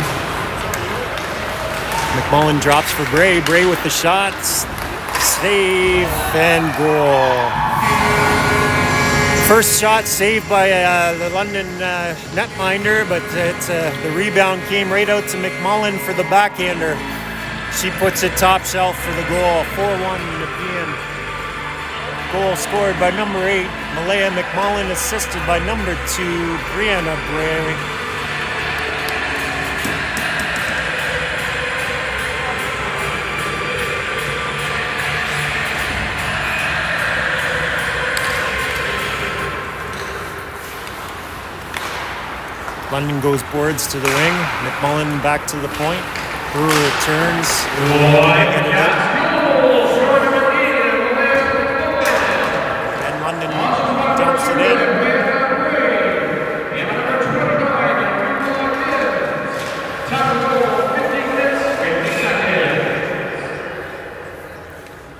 McMullen drops for Bray. Bray with the shots. Save and goal. First shot saved by the London netminder, but the rebound came right out to McMullen for the backhander. She puts it top shelf for the goal. 4-1 Nepean. Goal scored by number 8, Malaya McMullen, assisted by number 2, Brianna Bray. London goes boards to the wing. McMullen back to the point. Brewer returns. And London dumps it in.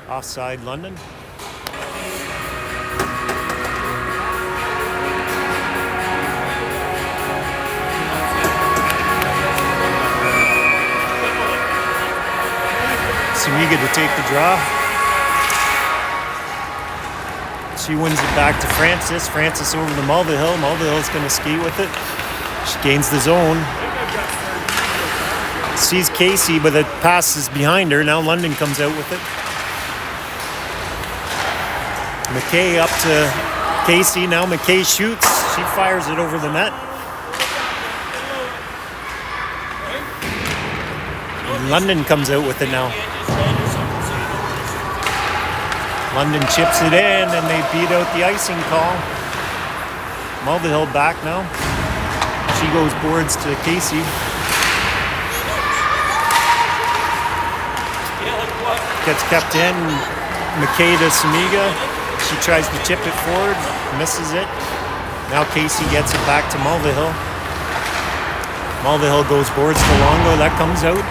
Offside London. Samiga to take the draw. She wins it back to Francis. Francis over to Mulvihill. Mulvihill's going to ski with it. She gains the zone. Sees Casey, but the pass is behind her. Now London comes out with it. McKay up to Casey. Now McKay shoots. She fires it over the net. London comes out with it now. London chips it in, and they beat out the icing call. Mulvihill back now. She goes boards to Casey. Gets kept in. McKay to Samiga. She tries to chip it forward, misses it. Now Casey gets it back to Mulvihill. Mulvihill goes boards to Longo. That comes out.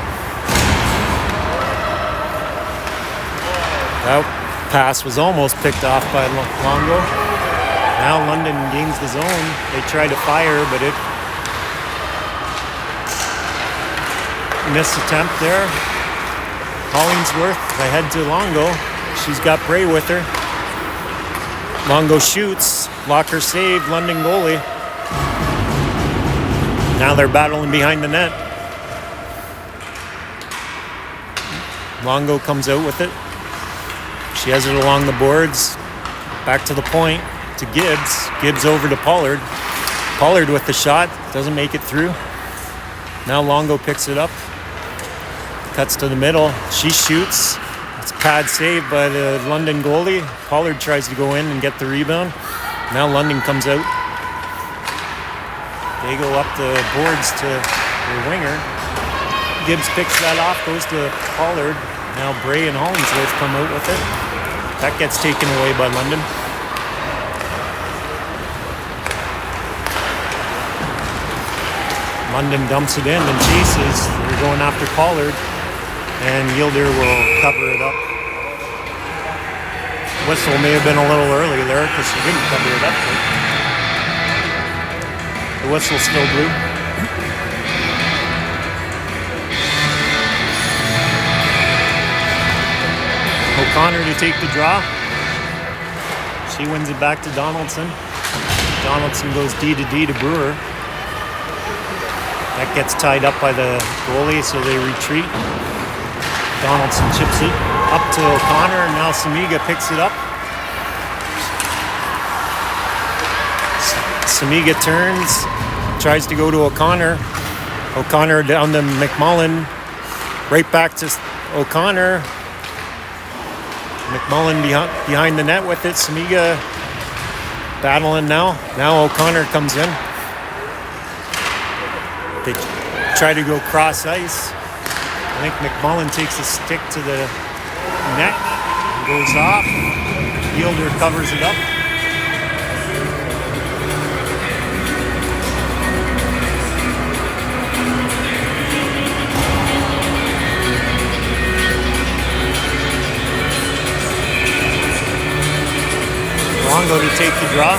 That pass was almost picked off by Longo. Now London gains the zone. They try to fire, but it missed attempt there. Hollingsworth ahead to Longo. She's got Bray with her. Longo shoots. Locker saved. London goalie. Now they're battling behind the net. Longo comes out with it. She has it along the boards. Back to the point to Gibbs. Gibbs over to Pollard. Pollard with the shot. Doesn't make it through. Now Longo picks it up. Cuts to the middle. She shoots. It's a pad save by the London goalie. Pollard tries to go in and get the rebound. Now London comes out. They go up the boards to the winger. Gibbs picks that off, goes to Pollard. Now Bray and Hollingsworth come out with it. That gets taken away by London. London dumps it in and chases. They're going after Pollard. And Yielder will cover it up. Whistle may have been a little early there because she didn't cover it up. The whistle still blew. O'Connor to take the draw. She wins it back to Donaldson. Donaldson goes D to D to Brewer. That gets tied up by the goalie, so they retreat. Donaldson chips it up to O'Connor, and now Samiga picks it up. Samiga turns, tries to go to O'Connor. O'Connor down to McMullen. Right back to O'Connor. McMullen behind the net with it. Samiga battling now. Now O'Connor comes in. They try to go cross ice. I think McMullen takes a stick to the net, goes off. Yielder covers it up. Longo to take the draw.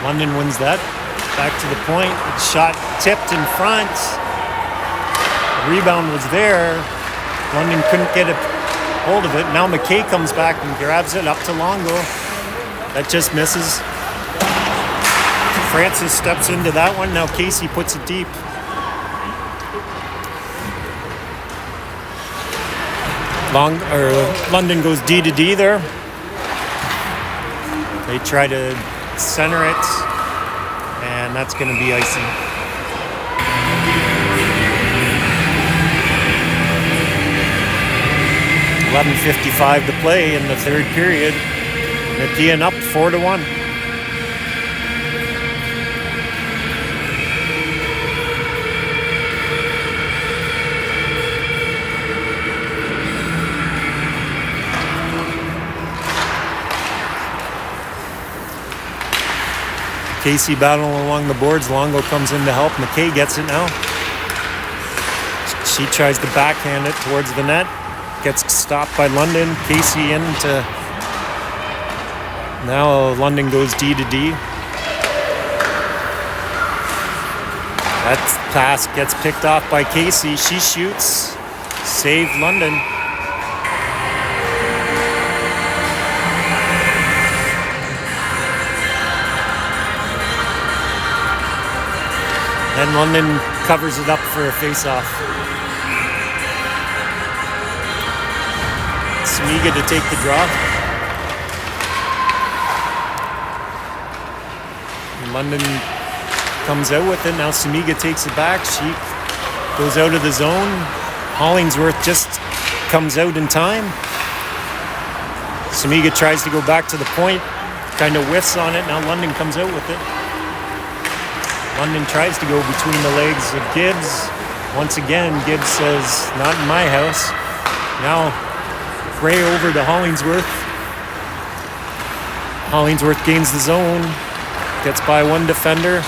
London wins that. Back to the point. Shot tipped in front. The rebound was there. London couldn't get a hold of it. Now McKay comes back and grabs it up to Longo. That just misses. Francis steps into that one. Now Casey puts it deep. London goes D to D there. They try to center it, and that's going to be icing. .11:55 to play in the third period. Nepean up 4-1. Casey battling along the boards. Longo comes in to help. McKay gets it now. She tries to backhand it towards the net. Gets stopped by London. Casey into... Now London goes D to D. That pass gets picked off by Casey. She shoots. Saved London. And London covers it up for a face-off. Samiga to take the draw. London comes out with it. Now Samiga takes it back. She goes out of the zone. Hollingsworth just comes out in time. Samiga tries to go back to the point. Kind of whiffs on it. Now London comes out with it. London tries to go between the legs of Gibbs. Once again, Gibbs says, not in my house. Now, Gray over to Hollingsworth. Hollingsworth gains the zone. Gets by one defender.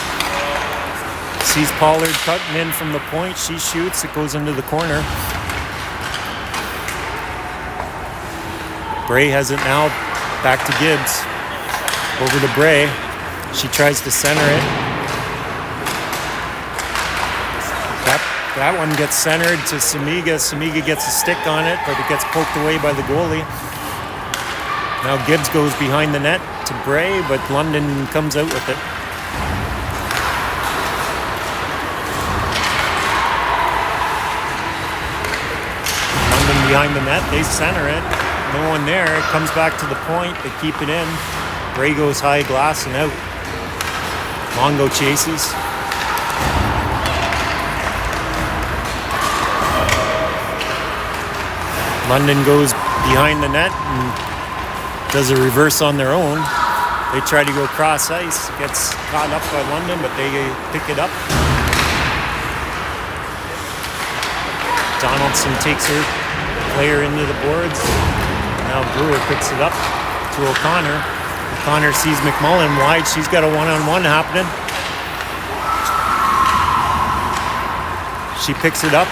Sees Pollard cutting in from the point. She shoots. It goes into the corner. Bray has it now. Back to Gibbs. Over to Bray. She tries to center it. That one gets centered to Samiga. Samiga gets a stick on it, but it gets poked away by the goalie. Now Gibbs goes behind the net to Bray, but London comes out with it. London behind the net. They center it. No one there. It comes back to the point. They keep it in. Bray goes high glass and out. Longo chases. London goes behind the net and does a reverse on their own. They try to go cross ice. Gets caught up by London, but they pick it up. Donaldson takes her player into the boards. Now Brewer picks it up to O'Connor. O'Connor sees McMullen wide. She's got a one-on-one happening. She picks it up.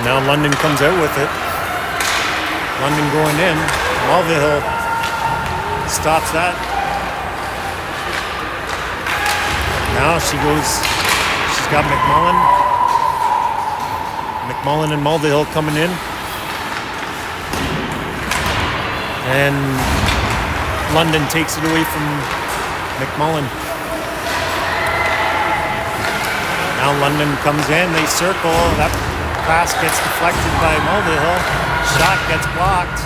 Now London comes out with it. London going in. Mulvihill stops that. Now she goes, she's got McMullen. McMullen and Mulvihill coming in. And London takes it away from McMullen. Now London comes in, they circle. That pass gets deflected by Mulvihill. Shot gets blocked.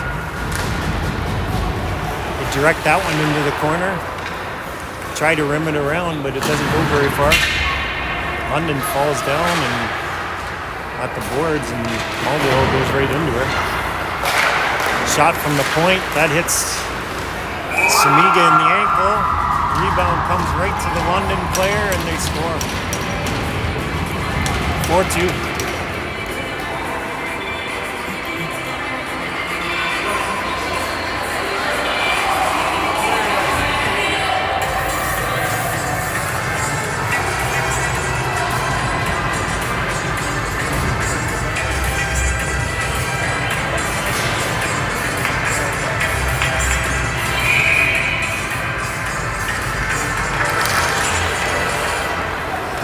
They direct that one into the corner. Try to rim it around, but it doesn't go very far. London falls down and at the boards, and Mulvihill goes right into her. Shot from the point. That hits Samiga in the ankle. Rebound comes right to the London player, and they score. 4-2.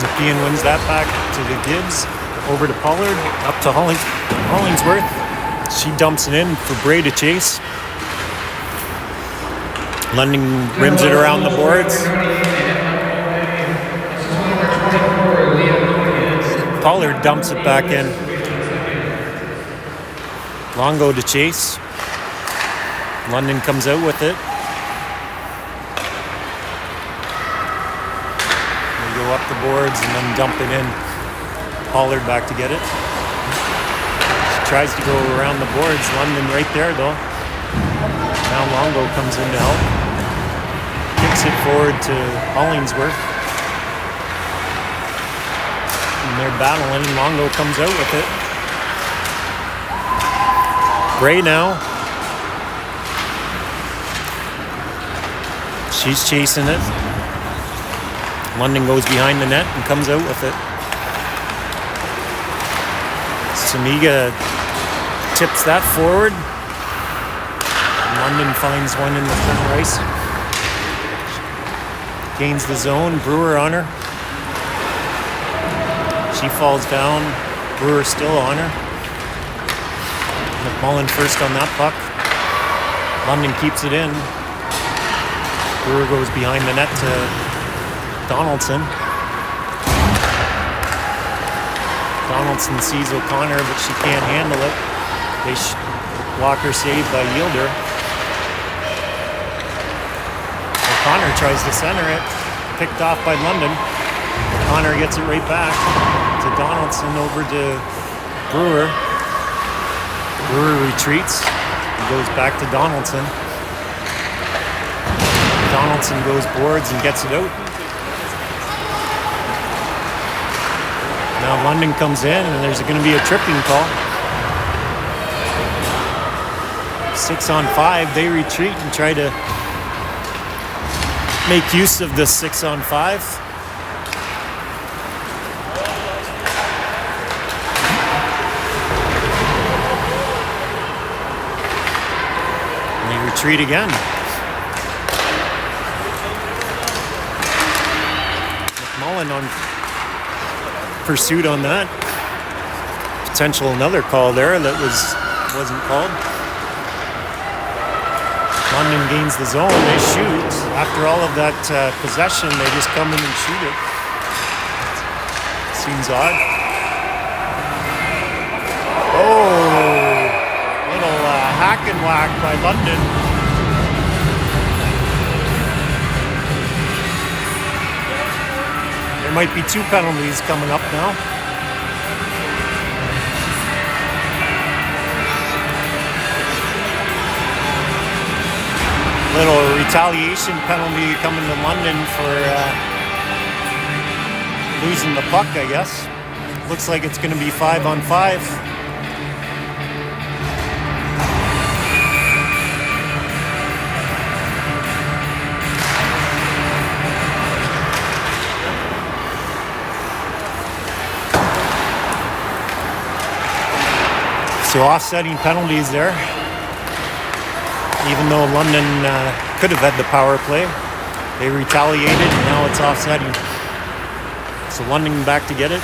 Nepean wins that back to the Gibbs. Over to Pollard. Up to Hollingsworth. She dumps it in for Bray to chase. London rims it around the boards. Pollard dumps it back in. Longo to chase. London comes out with it. They go up the boards and then dump it in. Pollard back to get it. She tries to go around the boards. London right there though. Now Longo comes in to help. Kicks it forward to Hollingsworth. And they're battling. Longo comes out with it. Bray now. She's chasing it. London goes behind the net and comes out with it. Samiga tips that forward. London finds one in the front ice. Gains the zone. Brewer on her. She falls down. Brewer still on her. McMullen first on that puck. London keeps it in. Brewer goes behind the net to Donaldson. Donaldson sees O'Connor, but she can't handle it. They block her save by Yielder. O'Connor tries to center it. Picked off by London. O'Connor gets it right back to Donaldson over to Brewer. Brewer retreats and goes back to Donaldson. Donaldson goes boards and gets it out. Now London comes in and there's going to be a tripping call. 6-on-5. They retreat and try to make use of the 6-on-5. And they retreat again. McMullen on pursuit on that. Potential another call there that wasn't called. London gains the zone. They shoot. After all of that possession, they just come in and shoot it. Seems odd. Oh, little hack and whack by London. There might be 2 penalties coming up now. Little retaliation penalty coming to London for losing the puck, I guess. Looks like it's going to be 5-on-5. So offsetting penalties there. Even though London could have had the power play, they retaliated and now it's offsetting. So London back to get it.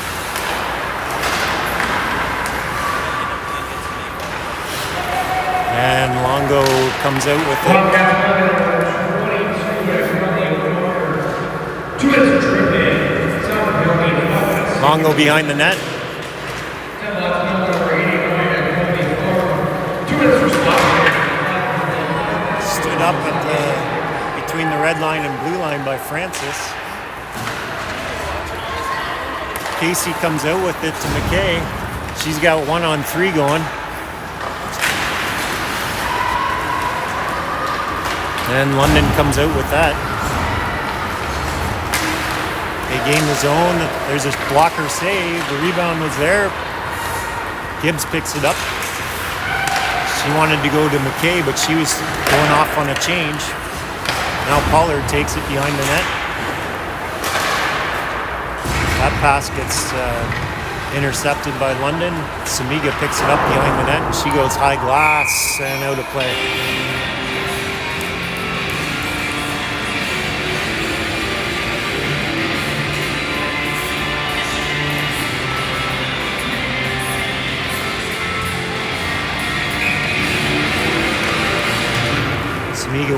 And Longo comes out with it. Longo behind the net. Up at between the red line and blue line by Francis. Casey comes out with it to McKay. She's got 1-on-3 going. And London comes out with that. They gain the zone. There's a blocker save. The rebound was there. Gibbs picks it up. She wanted to go to McKay, but she was going off on a change. Now Pollard takes it behind the net. That pass gets intercepted by London. Samiga picks it up behind the net, and she goes high glass and out of play.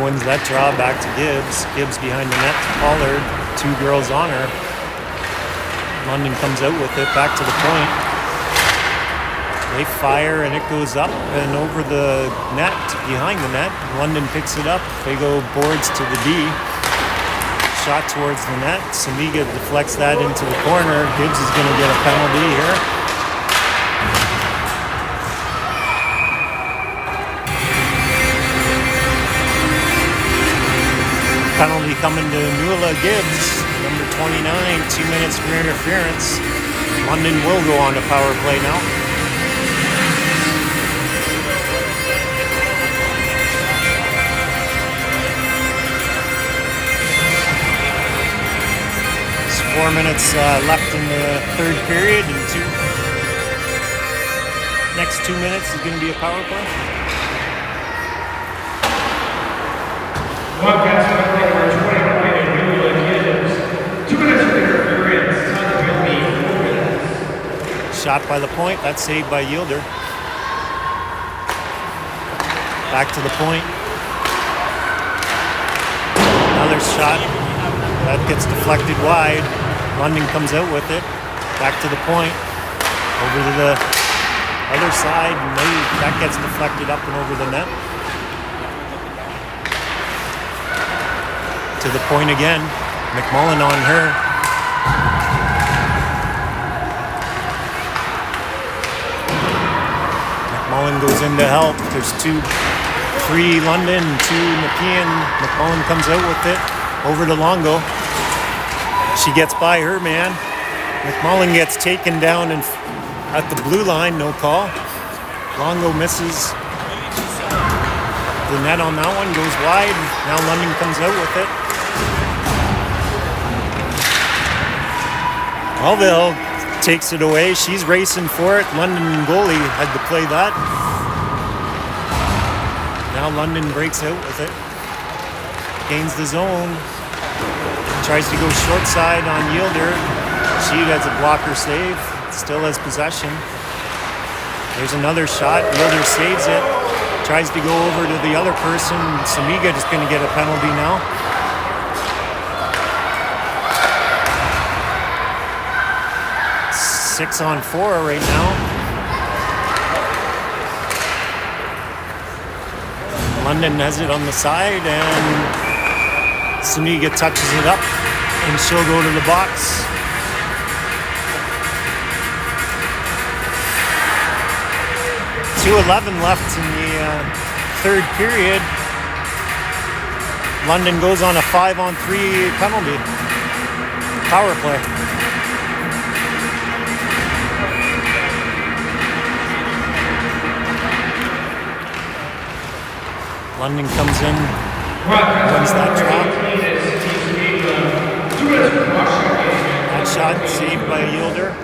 wins that draw, back to Gibbs. Gibbs behind the net to Pollard. 2 girls on her. London comes out with it, back to the point. They fire and it goes up and over the net, behind the net. London picks it up. They go boards to the D. Shot towards the net. Samiga deflects that into the corner. Gibbs is going to get a penalty here. Penalty coming to Nuala Gibbs, number 29, 2 minutes for interference. London will go on to power play now. There's 4 minutes left in the third period, and next 2 minutes is going to be a power play. Wildcats number 29 Nepean Gibbs. 2 minutes for interference. Time to penalty, 4 minutes. Shot by the point. That's saved by Yielder. Back to the point. Another shot. That gets deflected wide. London comes out with it. Back to the point. Over to the other side. And that gets deflected up and over the net. To the point again. McMullen on her. McMullen goes in to help. There's 3 London, 2 Nepean. McMullen comes out with it. Over to Longo. She gets by her man. McMullen gets taken down at the blue line. No call. Longo misses. The net on that one goes wide. Now London comes out with it. Melville takes it away. She's racing for it. London goalie had to play that. Now London breaks out with it. Gains the zone. Tries to go short side on Yielder. She has a blocker save. Still has possession. There's another shot. Yielder saves it. Tries to go over to the other person. Samiga is going to get a penalty now. 6-on-4 right now. London has it on the side and Samiga touches it up and she'll go to the box. .2:11 left in the third period. London goes on a 5-on-3 penalty. Power play. London comes in, wins that drop. That shot saved by Yielder.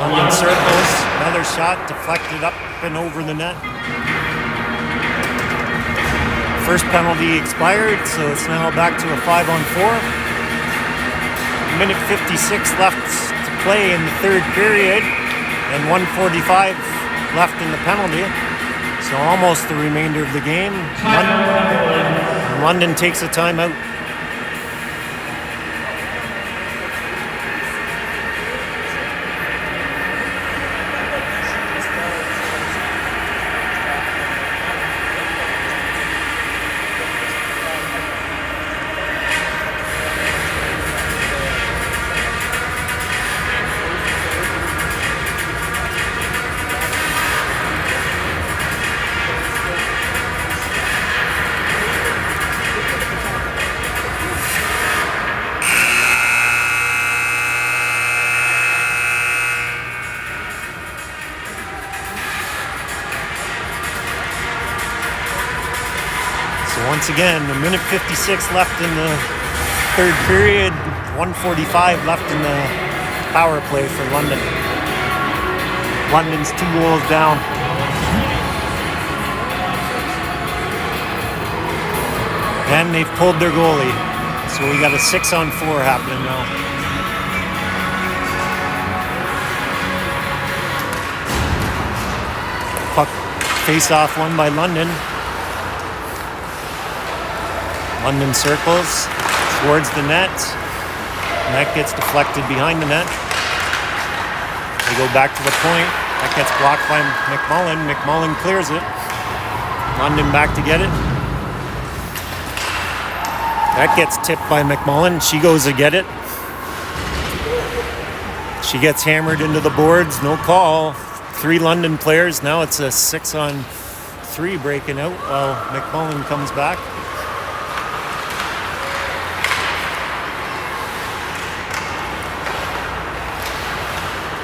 London circles, another shot deflected up and over the net. First penalty expired, so it's now back to a 5-on-4. Minute 56 left to play in the third period, and 1:45 left in the penalty. So almost the remainder of the game. London takes a timeout. Once again, a minute 56 left in the third period, 1:45 left in the power play for London. London's 2 goals down. And they've pulled their goalie. So we got a 6-on-4 happening now. Puck face-off won by London. London circles towards the net. Net gets deflected behind the net. They go back to the point. That gets blocked by McMullen. McMullen clears it. London back to get it. That gets tipped by McMullen. She goes to get it. She gets hammered into the boards. No call. 3 London players. Now it's a 6-on-3 breaking out while McMullen comes back.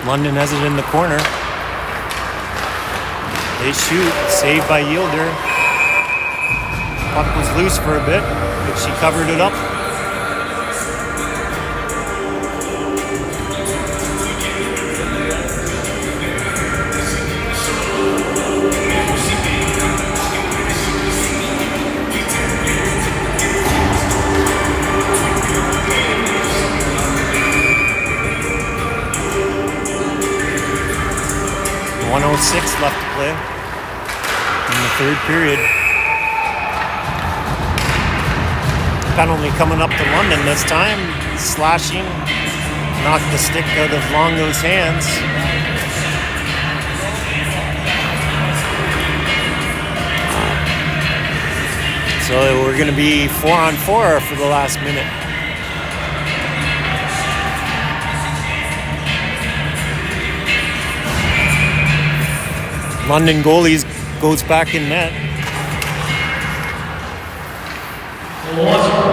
London has it in the corner. They shoot. Saved by Yielder. Puck was loose for a bit, but she covered it up. .106 left to play in the third period. Penalty coming up to London this time. Slashing. Knocked the stick out of Longo's hands. So we're going to be 4-on-4 for the last minute. London goalies goes back in net.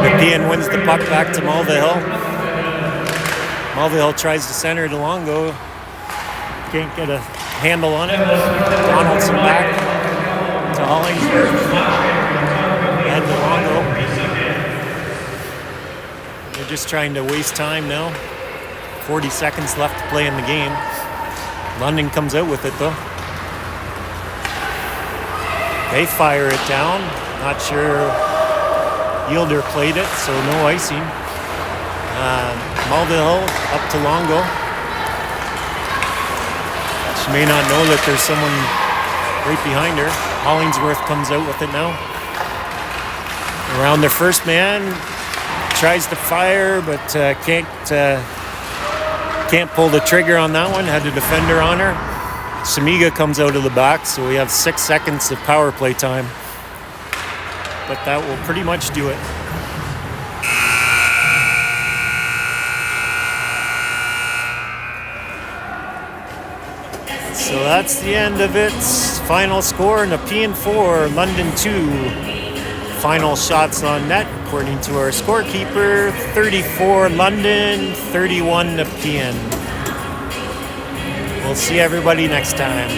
Nepean wins the puck back to Mulvihill. Mulvihill tries to center to Longo. Can't get a handle on it. Donaldson back to Hollingsworth. And to Longo. They're just trying to waste time now. 40 seconds left to play in the game. London comes out with it though. They fire it down. Not sure Yielder played it, so no icing. Mulvihill up to Longo. She may not know that there's someone right behind her. Hollingsworth comes out with it now. Around their first man. Tries to fire, but can't pull the trigger on that one. Had a defender on her. Samiga comes out of the back, so we have 6 seconds of power play time. But that will pretty much do it. So that's the end of it. Final score, Nepean 4, London 2. Final shots on net, according to our scorekeeper, 34 London, 31 Nepean. We'll see everybody next time.